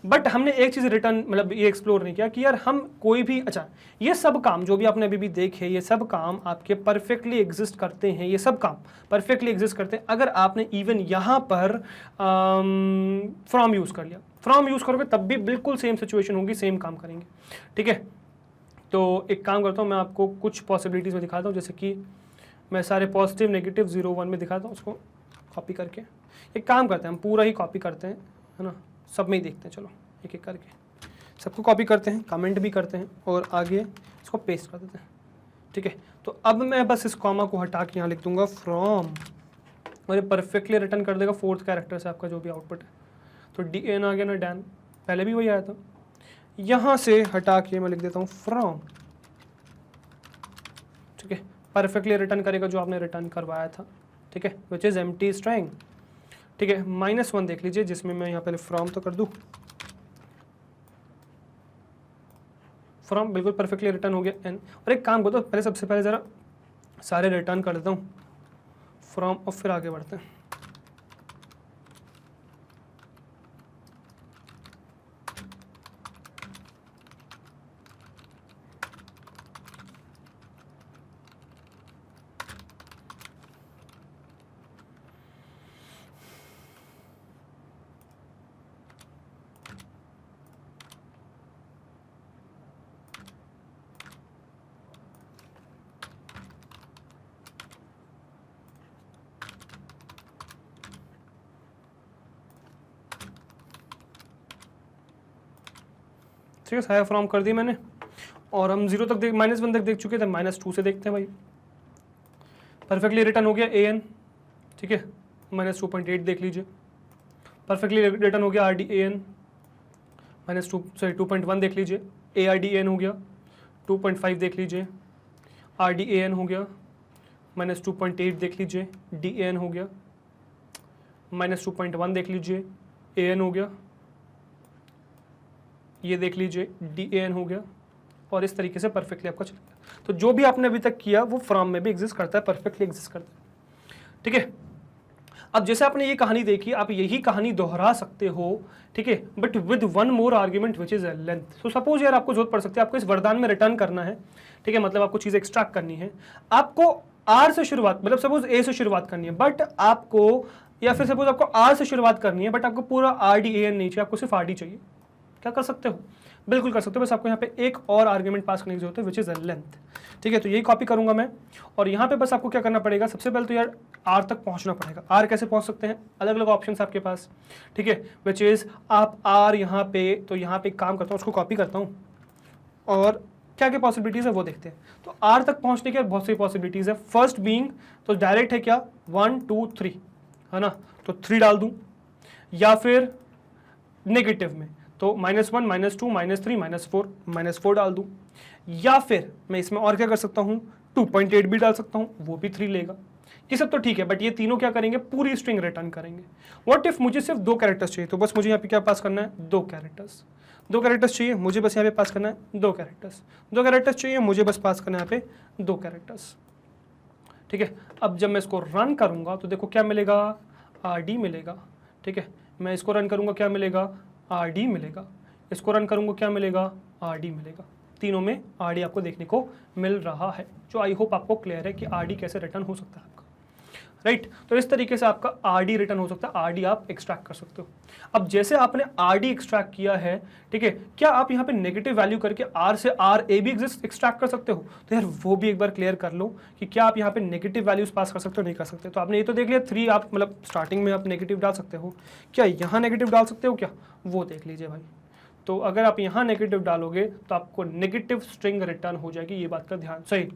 बट हमने एक चीज रिटर्न मतलब ये एक्सप्लोर नहीं किया कि यार हम कोई भी, अच्छा ये सब काम जो भी आपने अभी भी देखे, ये सब काम आपके परफेक्टली एग्जिस्ट करते हैं, ये सब काम परफेक्टली एग्जिस्ट करते हैं अगर आपने इवन यहाँ पर फ्रॉम यूज कर लिया। फ्रॉम यूज करोगे तब भी बिल्कुल सेम सिचुएशन होगी, सेम काम करेंगे, ठीक है। तो एक काम करता हूँ, मैं आपको कुछ पॉसिबिलिटीज में दिखाता हूँ, जैसे कि मैं सारे पॉजिटिव नेगेटिव 0 1 में दिखाता हूँ उसको, कॉपी करके एक काम करते हैं, हम पूरा ही कॉपी करते हैं, है ना, सब में ही देखते हैं, चलो एक एक करके सबको कॉपी करते हैं, कमेंट भी करते हैं और आगे इसको पेस्ट कर देते हैं। ठीक है, तो अब मैं बस इस कॉमा को हटा के यहाँ लिख दूंगा फ्रॉम, और ये परफेक्टली रिटर्न कर देगा 4th कैरेक्टर से आपका जो भी आउटपुट है। तो DN आ गया ना, डैन, पहले भी वही आया था। यहाँ से हटा के मैं लिख देता हूँ फ्रॉम। ठीक है, परफेक्टली रिटर्न करेगा जो आपने रिटर्न करवाया था। ठीक है, विच इज़ एम्प्टी स्ट्रिंग। ठीक है, -1 देख लीजिए, जिसमें मैं यहाँ पहले फ्रॉम तो कर दूँ, फ्रॉम बिल्कुल परफेक्टली रिटर्न हो गया n। और एक काम करो, तो पहले सबसे पहले ज़रा सारे रिटर्न कर देता हूँ फ्रॉम, और फिर आगे बढ़ते हैं। ठीक है, साया फ्रॉम कर दी मैंने, और हम 0 तक देख, -1 तक देख चुके थे, -2 से देखते हैं भाई। परफेक्टली रिटर्न हो गया AN। ठीक है, -2.8 देख लीजिए, परफेक्टली रिटर्न हो गया RDAN, -2.1 देख लीजिए, ARDAN हो गया, 2.5 देख लीजिए, RDAN हो गया, -2.8 देख लीजिए, DAN हो गया, -2.1 देख लीजिए, AN हो गया, ये देख लीजिए DAN हो गया, और इस तरीके से परफेक्टली आपका चल गया। तो जो भी आपने अभी तक किया वो फ्रॉम में भी एग्जिस्ट करता है, परफेक्टली एग्जिस्ट करता है। ठीक है, अब जैसे आपने ये कहानी देखी, आप यही कहानी दोहरा सकते हो। ठीक है, but with 1 more argument which is length. So suppose यार आपको जरूरत पड़ सकती है, आपको इस वरदान में रिटर्न करना है। ठीक है, मतलब आपको चीज़ एक्सट्रैक्ट करनी है, आपको R से शुरुआत, मतलब सपोज A से शुरुआत करनी है, बट आपको, या फिर सपोज आपको R से शुरुआत करनी है, बट आपको पूरा RDAN नहीं चाहिए, आपको सिर्फ RD चाहिए। क्या कर सकते हो? बिल्कुल कर सकते हो, बस आपको यहाँ पे एक और आर्ग्यूमेंट पास करने की जरूरत है, विच इज लेंथ। ठीक है, तो यही कॉपी करूंगा मैं, और यहाँ पे बस आपको क्या करना पड़ेगा, सबसे पहले तो यार R तक पहुँचना पड़ेगा। R कैसे पहुँच सकते हैं? अलग अलग ऑप्शन आपके पास। ठीक है, विच इज आप R यहाँ पे, तो यहाँ पे एक काम करता हूँ, उसको कॉपी करता हूँ, और क्या क्या पॉसिबिलिटीज़ है वो देखते हैं। तो R तक पहुँचने की बहुत सी पॉसिबिलिटीज़ है। फर्स्ट बीइंग, तो डायरेक्ट है क्या, 1 2 3, है ना, तो 3 डाल दूँ, या फिर नेगेटिव में, तो -1 -2 -3 -4 डाल दूं, या फिर मैं इसमें और क्या कर सकता हूं, 2.8 भी डाल सकता हूं, वो भी 3 लेगा। ये सब तो ठीक है, बट ये तीनों क्या करेंगे, पूरी स्ट्रिंग रिटर्न करेंगे। व्हाट इफ मुझे सिर्फ 2 कैरेक्टर्स चाहिए, तो बस मुझे यहाँ पे क्या पास करना है, 2 कैरेक्टर्स। 2 कैरेक्टर्स चाहिए मुझे, बस यहाँ पे पास करना है 2 कैरेक्टर्स। 2 कैरेक्टर्स चाहिए मुझे, बस पास करना है यहाँ पे 2 कैरेक्टर्स। ठीक है, अब जब मैं इसको रन करूंगा तो देखो क्या मिलेगा, RD मिलेगा। ठीक है, मैं इसको रन करूंगा, क्या मिलेगा, RD मिलेगा। इसको रन करूंगा, क्या मिलेगा, RD मिलेगा। तीनों में RD आपको देखने को मिल रहा है, जो आई होप आपको क्लियर है कि RD कैसे रिटर्न हो सकता है आपका। राइट, तो इस तरीके से आपका RD रिटर्न हो सकता है, RD आप एक्सट्रैक्ट कर सकते हो। अब जैसे आपने RD एक्सट्रैक्ट किया है, ठीक है, क्या आप यहाँ पे नेगेटिव वैल्यू करके R से RA भी एक्सट्रैक्ट कर सकते हो? तो यार वो भी एक बार क्लियर कर लो कि क्या आप यहाँ पे नेगेटिव वैल्यूज पास कर सकते हो, नहीं कर सकते। तो आपने ये तो देख लिया 3, आप मतलब स्टार्टिंग में आप नेगेटिव डाल सकते हो, क्या यहाँ नेगेटिव डाल सकते हो क्या, वो देख लीजिए भाई। तो अगर आप यहाँ नेगेटिव डालोगे तो आपको नेगेटिव स्ट्रिंग रिटर्न हो जाएगी, ये बात का ध्यान, सही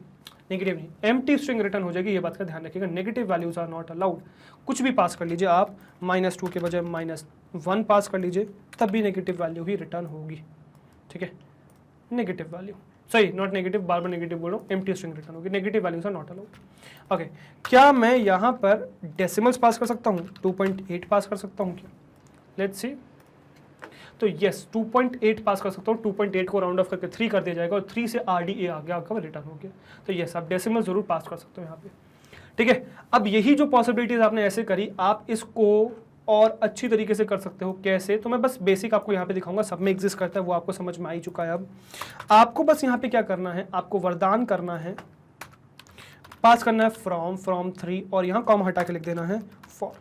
नेगेटिव नहीं, एम्प्टी स्ट्रिंग रिटर्न हो जाएगी, ये बात का ध्यान रखिएगा। Negative values are not allowed. कुछ भी पास कर लीजिए आप, -2 के बजाय -1 पास कर लीजिए, तब भी नेगेटिव वैल्यू ही रिटर्न होगी। ठीक है, नेगेटिव वैल्यू, सही, नॉट नेगेटिव, बार बार नेगेटिव बोल रहा हूँ, एम्प्टी स्ट्रिंग रिटर्न होगी, negative values are not allowed. Okay, क्या मैं यहाँ पर डेसिमल्स पास कर सकता हूँ, 2.8 पास कर सकता हूँ क्या, लेट्स सी। तो यस, 2.8 पास कर सकता हूँ, 2.8 को राउंड ऑफ करके 3 कर दिया जाएगा, और 3 से RDA आ गया, आपका रिटर्न हो गया। तो यस, आप डेसिमल जरूर पास कर सकते हो यहाँ पे। ठीक है, अब यही जो पॉसिबिलिटीज आपने ऐसे करी, आप इसको और अच्छी तरीके से कर सकते हो। कैसे? तो मैं बस बेसिक आपको यहाँ पे दिखाऊंगा, सब में एग्जिस्ट करता है, वो आपको समझ में आ ही चुका है। अब आपको बस यहाँ पे क्या करना है, आपको वरदान करना है, पास करना है फ्रॉम 3, और यहाँ कॉमा हटा के लिख देना है फॉर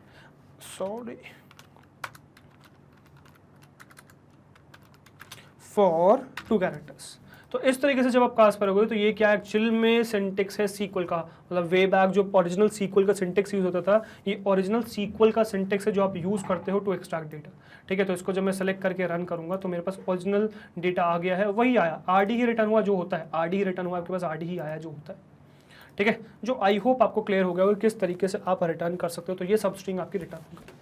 2 कैरेक्टर्स। तो तो इस तरीके से जब आप क्लास पर होगे तो ये क्या एक्चुअल में सिंटेक्स है सीक्वल का, मतलब वे बैक जो ओरिजिनल सीक्वल का सिंटेक्स यूज होता था, ये ओरिजिनल सीक्वल का सिंटेक्स है जो आप यूज करते हो टू एक्सट्रैक्ट डेटा। ठीक है, तो इसको जब मैं सेलेक्ट करके रन करूंगा तो मेरे पास ओरिजिनल डेटा आ गया है, वही आया, आरडी ही रिटर्न हुआ जो होता है, आरडी ही रिटर्न हुआ, आपके पास आरडी ही आया जो होता है। ठीक है, जो आई होप आपको क्लियर हो गया और किस तरीके से आप रिटर्न कर सकते हो, तो ये सब स्ट्रिंग आपकी रिटर्न होगी।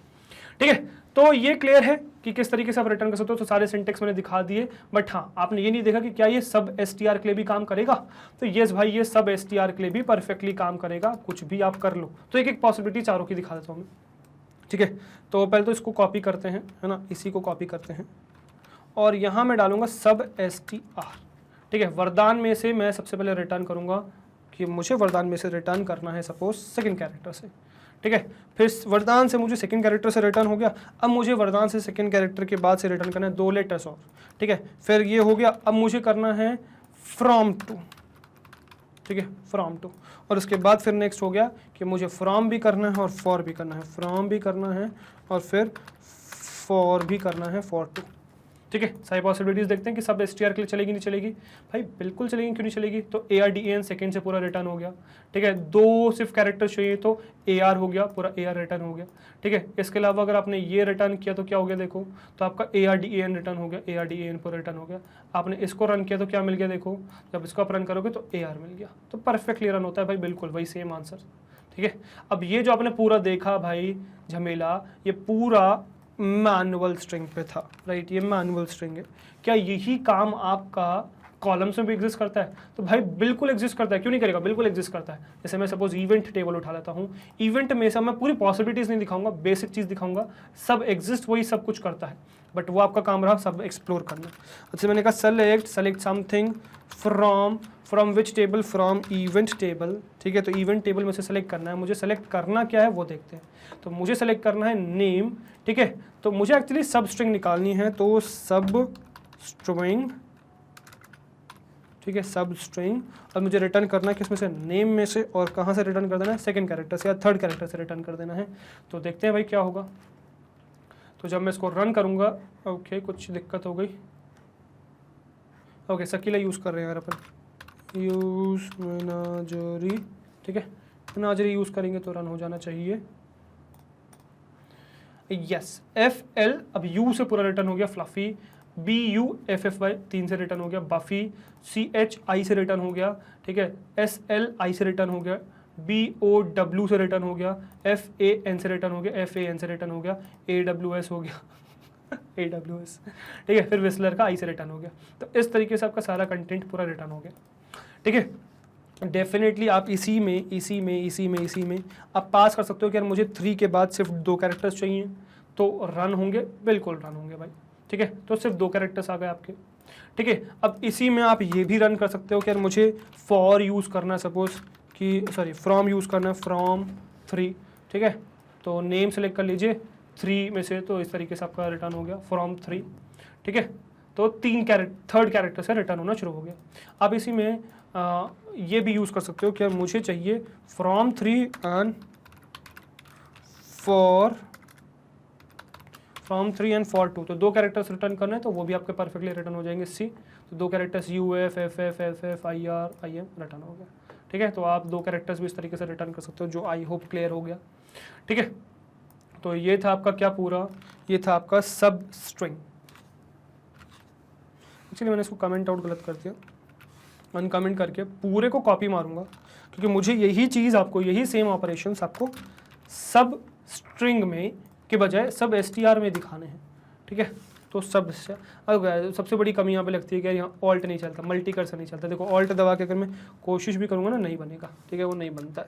ठीक है, तो ये क्लियर है कि किस तरीके से आप रिटर्न कर सकते हो, तो सारे सिंटेक्स मैंने दिखा दिए। बट हाँ, आपने ये नहीं देखा कि क्या ये सब एसटीआर के लिए भी काम करेगा, तो यस भाई, ये सब एसटीआर के लिए भी परफेक्टली काम करेगा, कुछ भी आप कर लो। तो एक एक पॉसिबिलिटी चारों की दिखा देता हूँ मैं। ठीक है, तो पहले तो इसको कॉपी करते हैं, है ना, इसी को कॉपी करते हैं और यहाँ मैं डालूंगा सब एसटीआर। ठीक है, वरदान में से मैं सबसे पहले रिटर्न करूंगा कि मुझे वरदान में से रिटर्न करना है सपोज सेकंड कैरेक्टर से। ठीक है, फिर वरदान से मुझे सेकंड कैरेक्टर से रिटर्न हो गया, अब मुझे वरदान से सेकंड कैरेक्टर के बाद से रिटर्न करना है 2 लेटर्स और। ठीक है, फिर ये हो गया, अब मुझे करना है फ्रॉम टू। ठीक है, फ्रॉम टू, और उसके बाद फिर नेक्स्ट हो गया कि मुझे फ्रॉम भी करना है और फॉर भी करना है, फ्रॉम भी करना है और फिर फॉर भी करना है, फॉर टू। ठीक है, सारी पॉसिबिलिटीज देखते हैं कि सब एसटीआर के लिए चलेगी नहीं चलेगी। भाई बिल्कुल चलेगी, क्यों नहीं चलेगी, तो ARDAN सेकंड से पूरा रिटर्न हो गया। ठीक है, 2 सिर्फ कैरेक्टर चाहिए तो AR हो गया, पूरा AR रिटर्न हो गया। ठीक है, इसके अलावा अगर आपने ये रिटर्न किया तो क्या हो गया, देखो, तो आपका ARDAN रिटर्न हो गया, ARDAN पूरा रिटर्न हो गया। आपने इसको रन किया तो क्या मिल गया, देखो, जब इसको आप रन करोगे तो AR मिल गया, तो परफेक्टली रन होता है भाई, बिल्कुल वही सेम आंसर। ठीक है, अब ये जो आपने पूरा देखा भाई झमेला, ये पूरा मैनुअल स्ट्रिंग पे था, राइट, ये मैनुअल स्ट्रिंग है। क्या यही काम आपका कॉलम्स में भी एग्जिस्ट करता है, तो भाई बिल्कुल एग्जिस्ट करता है, क्यों नहीं करेगा, बिल्कुल एग्जिस्ट करता है। जैसे मैं सपोज इवेंट टेबल उठा लेता हूँ, इवेंट में से मैं पूरी पॉसिबिलिटीज नहीं दिखाऊंगा, बेसिक चीज दिखाऊंगा, सब एग्जिस्ट वही सब कुछ करता है, बट वो आपका काम रहा सब एक्सप्लोर करना। अच्छा, मैंने कहा select something from which table, from event table. ठीक है, तो इवेंट टेबल में से सेलेक्ट करना है, मुझे सेलेक्ट करना क्या है वो देखते हैं। तो मुझे सेलेक्ट करना है नेम। ठीक है, तो मुझे एक्चुअली सब स्ट्रिंग निकालनी है, तो सब स्ट्रिंग। ठीक है, सब स्ट्रिंग, और मुझे रिटर्न करना है किसमें से, नेम में से, और कहाँ से रिटर्न कर देना है, सेकंड कैरेक्टर से या थर्ड कैरेक्टर से रिटर्न कर देना है। तो देखते हैं भाई क्या होगा। तो जब मैं इसको रन करूँगा, ओके कुछ दिक्कत हो गई, ओके शकीला यूज़ कर रहे हैं यार अपन, यूज़ मेनाजरी। ठीक है, मेनाजरी यूज़ करेंगे तो रन हो जाना चाहिए। यस, FL, अब U से पूरा रिटर्न हो गया, फ्लफी, BUFFY 3 से रिटर्न हो गया, बफी, CHI से रिटर्न हो गया। ठीक है, SLI से रिटर्न हो गया, BOW से रिटर्न हो गया, FAN से रिटर्न हो गया, FAN से रिटर्न हो गया, AWS हो गया AWS। ठीक है, फिर विस्लर का I से रिटर्न हो गया। तो इस तरीके से आपका सारा कंटेंट पूरा रिटर्न हो गया। ठीक है, डेफिनेटली आप इसी में आप पास कर सकते हो कि यार मुझे 3 के बाद सिर्फ 2 कैरेक्टर्स चाहिए, तो रन होंगे, बिल्कुल रन होंगे भाई। ठीक है, तो सिर्फ 2 कैरेक्टर्स आ गए आपके। ठीक है, अब इसी में आप ये भी रन कर सकते हो कि यार मुझे फॉर यूज़ करना है, सपोज कि सॉरी फ्रॉम यूज़ करना है, फ्रॉम 3। ठीक है, तो नेम सेलेक्ट कर लीजिए 3 में से, तो इस तरीके से आपका रिटर्न हो गया फ्रॉम 3। ठीक है, तो थर्ड कैरेक्टर से रिटर्न होना शुरू हो गया। अब इसी में ये भी यूज़ कर सकते हो कि मुझे चाहिए फ्रॉम 3 एंड फॉर 2, तो 2 कैरेक्टर्स रिटर्न करना है, तो वो भी आपके परफेक्टली रिटर्न हो जाएंगे C। तो 2 characters UF, FF, FF, IR, IM return हो गया। ठीक है, तो आप 2 कैरेक्टर्स भी इस तरीके से रिटर्न कर सकते हो, जो आई होप क्लियर हो गया। ठीक है, तो ये था आपका क्या पूरा, ये था आपका सब स्ट्रिंग। एक्चुअली मैंने इसको कमेंट आउट गलत कर दिया, अनकमेंट करके पूरे को कॉपी मारूंगा, क्योंकि मुझे यही चीज़ आपको, यही सेम ऑपरेशंस आपको सब स्ट्रिंग में के बजाय सब STR में दिखाने हैं। ठीक है, तो सबसे बड़ी कमी यहाँ पे लगती है कि यहाँ ऑल्ट नहीं चलता, मल्टी कर्सर नहीं चलता। देखो ऑल्ट दबा के अगर मैं कोशिश भी करूँगा ना, नहीं बनेगा। ठीक है, वो नहीं बनता है।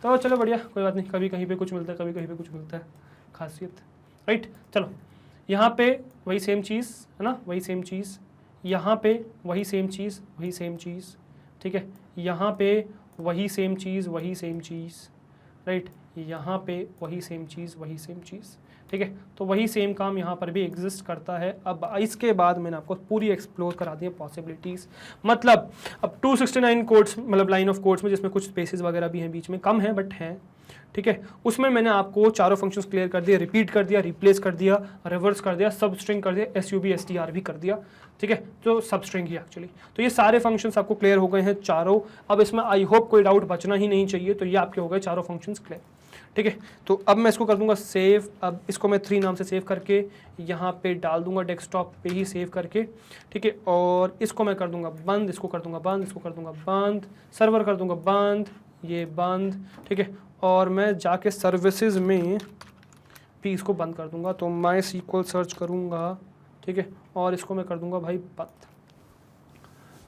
तो चलो बढ़िया, कोई बात नहीं, कभी कहीं पे कुछ मिलता है, कभी कहीं पे कुछ मिलता है, खासियत, राइट। चलो यहाँ पे वही सेम चीज़ है ना, वही सेम चीज़, यहाँ पे वही सेम चीज़, वही सेम चीज़। ठीक है, यहाँ पे वही सेम चीज़, वही सेम चीज़, राइट, यहाँ पे वही सेम चीज़, वही सेम चीज़। ठीक है। तो वही सेम काम यहाँ पर भी एग्जिस्ट करता है। अब इसके बाद मैंने आपको पूरी एक्सप्लोर करा दी है पॉसिबिलिटीज़। मतलब अब 269 कोड्स, मतलब लाइन ऑफ कोड्स में, जिसमें कुछ स्पेसेस वगैरह भी हैं बीच में, कम है बट हैं, ठीक है। उसमें मैंने आपको चारों फंक्शंस क्लियर कर दिया, रिपीट कर दिया, रिप्लेस कर दिया, रिवर्स कर दिया, सब स्ट्रिंग कर दिया, SUB STR भी कर दिया, ठीक है। तो सब स्ट्रिंग ही एक्चुअली। तो ये सारे फंक्शंस आपको क्लियर हो गए हैं चारों। अब इसमें आई होप कोई डाउट बचना ही नहीं चाहिए। तो ये आपके हो गए चारों फंक्शंस क्लियर, ठीक है। तो अब मैं इसको कर दूंगा सेव। अब इसको मैं 3 नाम से सेव करके यहाँ पे डाल दूंगा, डेस्कटॉप पे ही सेव करके, ठीक है। और इसको मैं कर दूंगा बंद, इसको कर दूंगा बंद, इसको कर दूंगा बंद, सर्वर कर दूंगा बंद, ये बंद, ठीक है। और मैं जाके सर्विसेज में भी इसको बंद कर दूंगा। तो MySQL सर्च करूंगा, ठीक है, और इसको मैं कर दूंगा भाई बंद।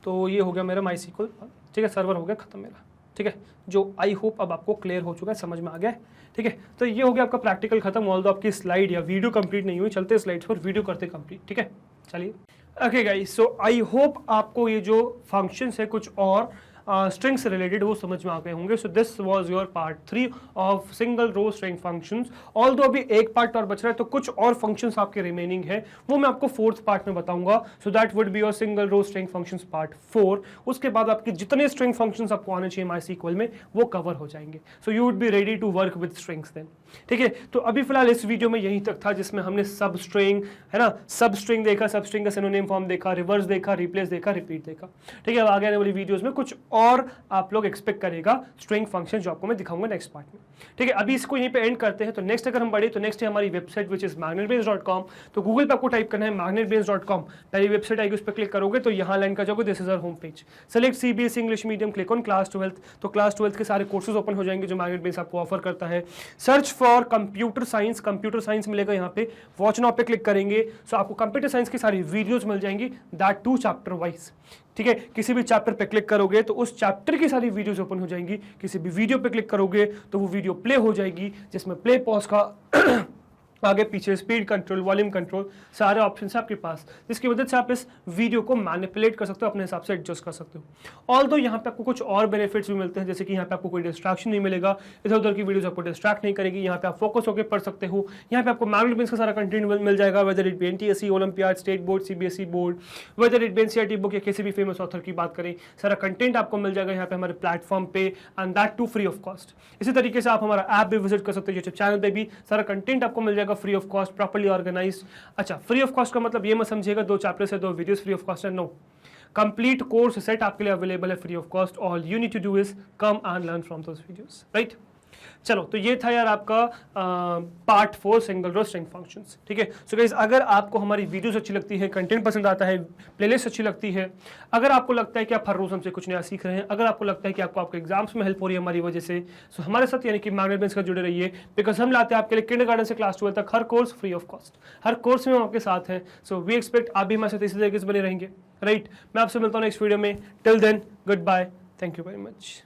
तो ये हो गया मेरा MySQL, ठीक है, सर्वर हो गया खत्म मेरा, ठीक है। जो आई होप अब आपको क्लियर हो चुका है, समझ में आ गया है, ठीक है। तो ये हो गया आपका प्रैक्टिकल खत्म। ऑल्दो आपकी स्लाइड या वीडियो कंप्लीट नहीं हुई, चलते स्लाइड्स पर, वीडियो करते कंप्लीट, ठीक है। चलिए okay guys, so I hope आपको ये जो फंक्शंस है कुछ और स्ट्रिंग से रिलेटेड वो समझ में आ गए होंगे। So this was your part 3 of single row string functions. Although अभी एक पार्ट और बच रहा है, तो कुछ और फंक्शंस आपके रिमेनिंग है, वो मैं आपको 4th पार्ट में बताऊंगा। So that would be your single row string functions part 4। उसके बाद आपके जितने स्ट्रिंग फंक्शंस आपको आने चाहिए MySQL में वो कवर हो जाएंगे। So you would be ready to work with strings then, ठीक है। तो अभी फिलहाल इस वीडियो में यहीं तक था, जिसमें हमने सब स्ट्रिंग, है ना, सब स्ट्रिंग देखा, सब स्ट्रिंग का सिनोनिम फॉर्म देखा, रिवर्स देखा, रिप्लेस देखा, रिपीट देखा, ठीक है। अब आगे आने वाली वीडियोस में कुछ और आप लोग एक्सपेक्ट करेगा स्ट्रिंग फंक्शन, जो आपको मैं दिखाऊंगा नेक्स्ट पार्ट में, ठीक है। अभी इसको यहीं पे एंड करते हैं। तो नेक्स्ट अगर हम बढ़े तो नेक्स्ट है हमारी वेबसाइट विच इज magnetbase.com। तो गूगल पे आपको टाइप करना है magnetbase.com, पहली वेबसाइट आएगी, उस पर क्लिक करोगे तो यहाँ लाइन का जाओगे, this is our home page. Select CBSE English medium, click on class 12th। तो क्लास 12th के सारे कोर्सेज ओपन हो जाएंगे जो मैग्नेटबेस आपको ऑफर करता है। Search for computer science, computer science मिलेगा यहाँ पे, वॉच नाउ पे क्लिक करेंगे। सो आपको कंप्यूटर साइंस की सारी वीडियोस मिल जाएंगी, दैट 2 चैप्टर वाइज, ठीक है। किसी भी चैप्टर पे क्लिक करोगे तो उस चैप्टर की सारी वीडियोस ओपन हो जाएंगी। किसी भी वीडियो पे क्लिक करोगे तो वो वीडियो प्ले हो जाएगी, जिसमें प्ले पॉज का आगे पीछे स्पीड कंट्रोल, वॉल्यूम कंट्रोल, सारे ऑप्शन है आपके पास, जिसकी मदद से आप इस वीडियो को मैनिपुलेट कर सकते हो, अपने हिसाब से एडजस्ट कर सकते हो। ऑल्दो यहाँ पे आपको कुछ और बेनिफिट्स भी मिलते हैं, जैसे कि यहाँ पे आपको कोई डिस्ट्रैक्शन नहीं मिलेगा, इधर उधर की वीडियोस आपको डिस्ट्रैक्ट नहीं करेगी, यहाँ पे आप फोकस होकर पढ़ सकते हो। यहाँ पे आपको मैग्नेटबेस का सारा कंटेंट मिल जाएगा, whether it be NTSE, olympiad, state board, CBSE board, whether it be NCERT book या किसी भी फेमस ऑथर की बात करें, सारा कंटेंट आपको मिल जाएगा यहाँ पे हमारे प्लेटफॉर्म पे, and that too free of cost. इसी तरीके से आप हमारा ऐप भी विजिट कर सकते हो, यूट्यूब चैनल पे भी सारा कंटेंट आपको मिल जाएगा free of cost, properly organised. अच्छा, फ्री ऑफ कॉस्ट का मतलब ये मत समझिएगा 2 चैप्टर से 2 वीडियोस फ्री ऑफ कॉस्ट है, नो। कंप्लीट कोर्स सेट आपके लिए अवेलेबल है free of cost. All you need to do is come and learn from those videos, right. चलो, तो ये था यार आपका part 4 single row string functions, ठीक है। सो गाइस, अगर आपको हमारी वीडियोस अच्छी लगती है, कंटेंट पसंद आता है, प्लेलिस्ट अच्छी लगती है, अगर आपको लगता है कि आप हर रोज हमसे कुछ नया सीख रहे हैं, अगर आपको लगता है कि आपको आपके एग्जाम्स में हेल्प हो रही है हमारी वजह से, सो हमारे साथ यानी कि मैग्नेटबेस का जुड़े रहिए, बिकॉज हम लाते हैं आपके लिए किंडरगार्टन से क्लास 12 तक हर कोर्स फ्री ऑफ कॉस्ट। हर कोर्स में हम आपके साथ हैं। सो वी एक्सपेक्ट आप भी हमारे साथ इसी तरीके से बने रहेंगे, राइट। मैं आपसे मिलता हूँ नेक्स्ट वीडियो में। Till then, goodbye, thank you very much.